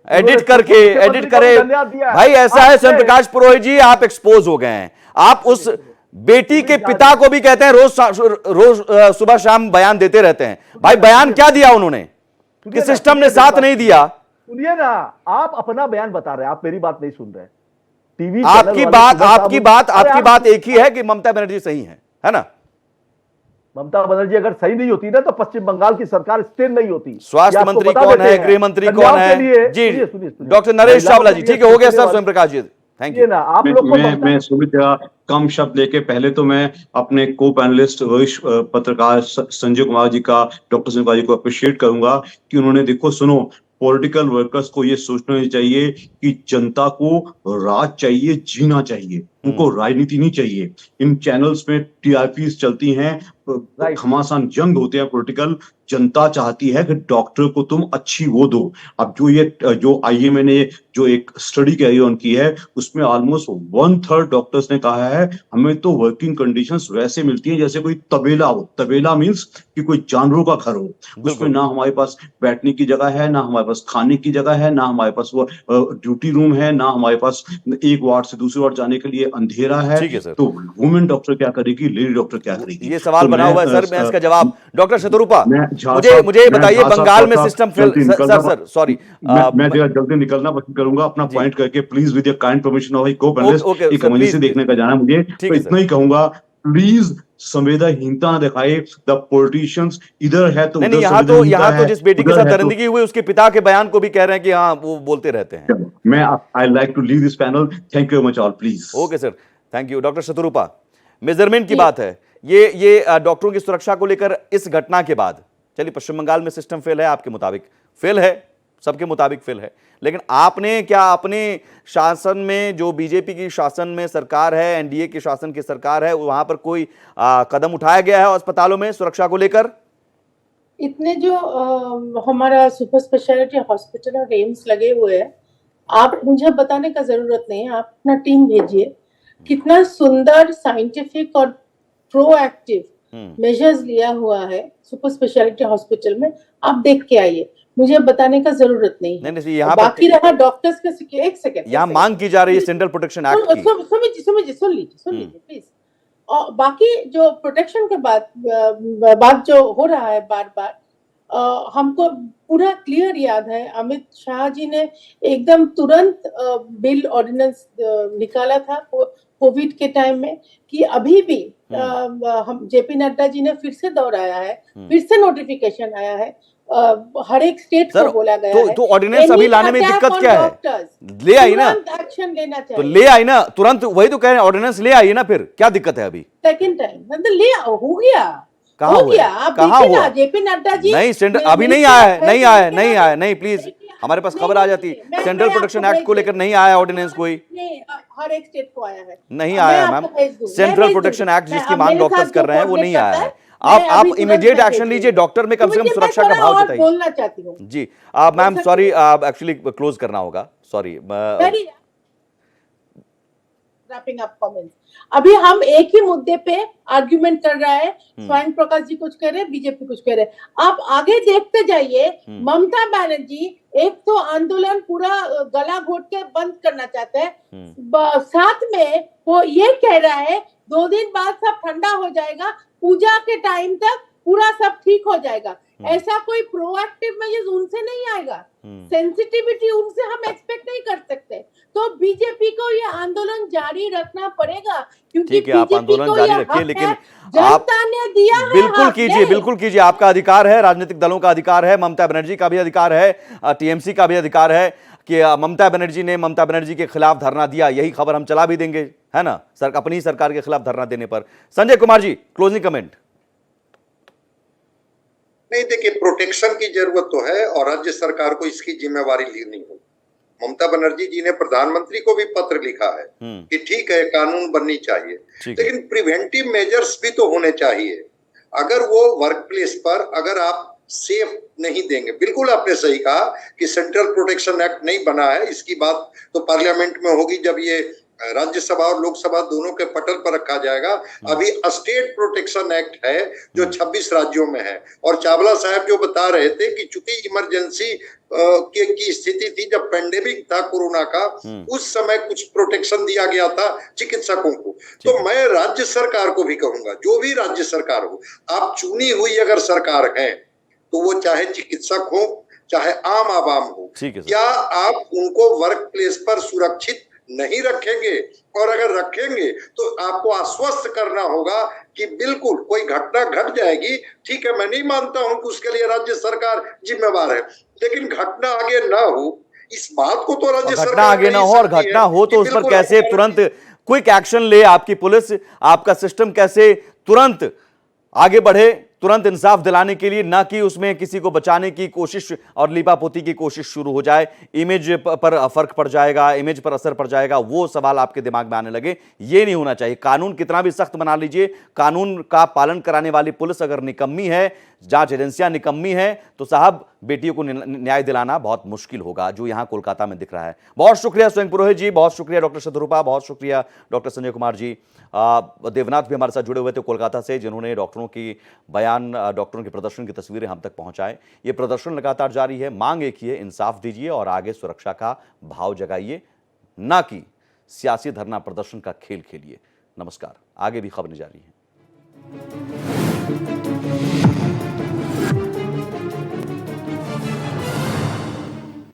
भाई, ऐसा है स्वयं प्रकाश पुरोहित जी, आप एक्सपोज हो गए हैं। आप उस बेटी के पिता को भी कहते हैं रोज सुबह शाम बयान देते रहते हैं। भाई बयान क्या दिया उन्होंने कि सिस्टम ने साथ नहीं दिया? सुनिए ना, आप अपना बयान बता रहे हैं, आप मेरी बात नहीं सुन रहे। टीवी आपकी बात एक ही है कि ममता बनर्जी सही है ना? ममता बनर्जी अगर सही नहीं होती ना तो पश्चिम बंगाल की सरकार स्थिर नहीं होती। स्वास्थ्य मंत्री कौन है, गृह मंत्री कौन है? जी डॉक्टर नरेश चावला जी, ठीक है, हो गया सर स्वयं प्रकाश जी, थैंक यू। आप लोग मैं सुमित कम शब्द लेके पहले तो मैं अपने को पैनलिस्ट वरिष्ठ पत्रकार संजय कुमार जी का, डॉक्टर संजय कुमार जी को अप्रिशिएट करूंगा कि उन्होंने, देखो सुनो, पॉलिटिकल वर्कर्स को ये सोचना चाहिए कि जनता को राज चाहिए, जीना चाहिए, उनको राजनीति नहीं चाहिए। इन चैनल्स में टीआरपीज चलती हैं, घमासान जंग होते हैं पॉलिटिकल। जनता चाहती है कि डॉक्टर को तुम अच्छी वो दो। अब जो आईएमए ने जो एक स्टडी कैरी ऑन की है उसमें ऑलमोस्ट 1/3 डॉक्टर्स ने कहा है हमें तो वर्किंग कंडीशंस वैसे मिलती हैं जैसे कोई तबेला हो। तबेला मींस कि कोई जानवरों का घर हो, उसमें ना हमारे पास बैठने की जगह है, ना हमारे पास खाने की जगह है, ना हमारे पास वो ड्यूटी रूम है, ना हमारे पास एक वार्ड से दूसरे वार्ड जाने के लिए अंधेरा है। तो वुमेन डॉक्टर क्या करेगी, लेडी डॉक्टर क्या करेगी? ये सवाल बना हुआ है सर, मैं इसका जवाब डॉक्टर शतरूपा मुझे बताइए, बंगाल में सिस्टम फेल। सर सॉरी, मैं जल्दी निकलना पसंद करूंगा अपना पॉइंट करके, please with your kind permission of को पैनलिस्ट, एक मजे से देखने का जाना मुझे, तो इतना ही कहूंगा, प्लीज संवेदनहीनता दिखाए। द पॉलिटिशियंस इधर है तो नहीं, यहाँ तो जिस बेटी के साथ दरिंदगी हुई उसके पिता के बयान को भी कह रहे हैं कि हाँ वो बोलते रहते हैं। मैं I like to leave this panel, thank you very much all, please. Okay sir, thank you. Doctor Shatarupa, measurement की बात है, ये डॉक्टरों की सुरक्षा को लेकर इस घटना के बाद, चलिए पश्चिम बंगाल में सिस्टम फेल है, आपके मुताबिक फेल है, सबके मुताबिक फेल है, लेकिन आपने क्या अपने शासन में, जो बीजेपी की शासन में सरकार है, एनडीए की शासन की सरकार है, वहां पर कोई कदम उठाया गया है अस्पतालों में सुरक्षा को लेकर? इतने जो हमारा सुपर स्पेशलिटी हॉस्पिटल और एम्स लगे हुए हैं, आप मुझे बताने का जरूरत नहीं है, आप अपना टीम भेजिए। कितना सुंदर, साइंटिफिक और प्रोएक्टिव मेजर्स लिया हुआ है सुपर स्पेशलिटी हॉस्पिटल में, आप देख के आइए, मुझे बताने का जरूरत नहीं है। नहीं, यहाँ बाकी रहा डॉक्टर्स का, एक सेकंड, यहाँ मांग की जा रही है सेंट्रल प्रोटेक्शन एक्ट की। सुन लीजिए प्लीज। और बाकी जो प्रोटेक्शन के बात जो हो रहा है बार बार, हमको पूरा क्लियर याद है, अमित शाह जी ने एकदम तुरंत बिल ऑर्डिनेंस निकाला था कोविड के टाइम में, कि अभी भी हम जेपी नड्डा जी ने फिर से दोहराया है, फिर से नोटिफिकेशन आया है, हर एक स्टेट को बोला गया है। तो ऑर्डिनेंस अभी लाने में दिक्कत क्या है? ले आई ना, एक्शन लेना चाहिए। तो ले आई ना तुरंत, वही तो कह रहे हैं, ऑर्डिनेंस ले आई ना, फिर क्या दिक्कत है? अभी सेकंड टाइम मतलब ले हो गया, कहाँ हो हुआ? गया, आप कहाँ देखिए हुआ? ना, जेपी नड्डा जी नहीं, सेंट्रल अभी नहीं आया है, नहीं प्लीज, हमारे पास खबर आ जाती। सेंट्रल प्रोटेक्शन एक्ट को लेकर नहीं आया ऑर्डिनेंस कोई, हर एक स्टेट को आया है, नहीं आया मैम। सेंट्रल प्रोटेक्शन एक्ट जिसकी मांग डॉक्टर्स कर रहे हैं वो नहीं आया है। आप इमीडिएट एक्शन लीजिए, डॉक्टर में कम से कम सुरक्षा का भाव बताइए। बोलना चाहती हूँ जी मैम, सॉरी, एक्चुअली क्लोज करना होगा, सॉरी। रैपिंग अप कमेंट्स, अभी हम एक ही मुद्दे पे आर्ग्यूमेंट कर रहा है, स्वयं प्रकाश जी कुछ कह रहे हैं, बीजेपी कुछ कह रहे हैं। आप आगे देखते जाइए, ममता बनर्जी एक तो आंदोलन पूरा गला घोट के बंद करना चाहते हैं, साथ में वो ये कह रहा है 2 दिन बाद सब ठंडा हो जाएगा, पूजा के टाइम तक पूरा सब ठीक हो जाएगा। ऐसा कोई प्रोएक्टिव मेजर्स उनसे नहीं आएगा, सेंसिटिविटी उनसे हम एक्सपेक्ट नहीं कर सकते। तो बीजेपी को ये आंदोलन जारी रखना पड़ेगा, क्योंकि ठीक है, आप आंदोलन जारी रखिए, लेकिन जनता ने दिया है, बिल्कुल कीजिए, आपका अधिकार है, राजनीतिक दलों का अधिकार है, ममता बनर्जी का भी अधिकार है, टीएमसी का भी अधिकार है कि ममता बनर्जी ने ममता बनर्जी के खिलाफ धरना दिया, यही खबर हम चला भी देंगे, है ना, अपनी सरकार के खिलाफ धरना देने पर। Sanjay Kumar ji, closing comment. नहीं, देखिए, प्रोटेक्शन की जरूरत तो है और राज्य सरकार को इसकी जिम्मेवारी लेनी होगी। ममता बनर्जी जी ने प्रधानमंत्री को भी पत्र लिखा है कि ठीक है, कानून बननी चाहिए, लेकिन प्रिवेंटिव मेजर्स भी तो होने चाहिए। अगर वो वर्क प्लेस पर अगर आप सेफ नहीं देंगे, बिल्कुल आपने सही कहा कि सेंट्रल प्रोटेक्शन एक्ट नहीं बना है, इसकी बात तो पार्लियामेंट में होगी जब ये राज्यसभा और लोकसभा दोनों के पटल पर रखा जाएगा। अभी स्टेट प्रोटेक्शन एक्ट है जो 26 राज्यों में है, और चावला साहब जो बता रहे थे कि चूंकि इमरजेंसी की स्थिति थी, जब पेंडेमिक था कोरोना का, उस समय कुछ प्रोटेक्शन दिया गया था चिकित्सकों को। तो मैं राज्य सरकार को भी कहूंगा, जो भी राज्य सरकार हो, आप चुनी हुई अगर सरकार है तो वो चाहे चिकित्सक हो चाहे आम आवाम हो, क्या आप उनको वर्क प्लेस पर सुरक्षित नहीं रखेंगे? और अगर रखेंगे तो आपको आश्वस्त करना होगा कि बिल्कुल कोई घटना घट जाएगी, ठीक है, मैं नहीं मानता हूं कि उसके लिए राज्य सरकार जिम्मेवार है, लेकिन घटना आगे ना हो, इस बात को तो राज्य सरकार घटना आगे ना हो, और घटना हो तो उस पर कैसे तुरंत क्विक एक्शन ले आपकी पुलिस, आपका सिस्टम कैसे तुरंत आगे बढ़े, तुरंत इंसाफ दिलाने के लिए, ना कि उसमें किसी को बचाने की कोशिश और लीपापोती की कोशिश शुरू हो जाए, इमेज पर फर्क पड़ जाएगा, इमेज पर असर पड़ जाएगा, वो सवाल आपके दिमाग में आने लगे। ये नहीं होना चाहिए। कानून कितना भी सख्त बना लीजिए, कानून का पालन कराने वाली पुलिस अगर निकम्मी है, जांच एजेंसियां निकम्मी है, तो साहब बेटियों को न्याय दिलाना बहुत मुश्किल होगा, जो यहां कोलकाता में दिख रहा है। बहुत शुक्रिया स्वयं पुरोहित जी, बहुत शुक्रिया डॉक्टर शत्रुपा, बहुत शुक्रिया डॉक्टर संजय कुमार जी। देवनाथ भी हमारे साथ जुड़े हुए थे कोलकाता से, जिन्होंने डॉक्टरों की बयान, डॉक्टरों के प्रदर्शन की तस्वीरें हम तक पहुंचाएं। ये प्रदर्शन लगातार जारी है, मांग एक ही है, इंसाफ दीजिए और आगे सुरक्षा का भाव जगाइए, ना कि सियासी धरना प्रदर्शन का खेल खेलिए। नमस्कार, आगे भी खबरें जारी हैं।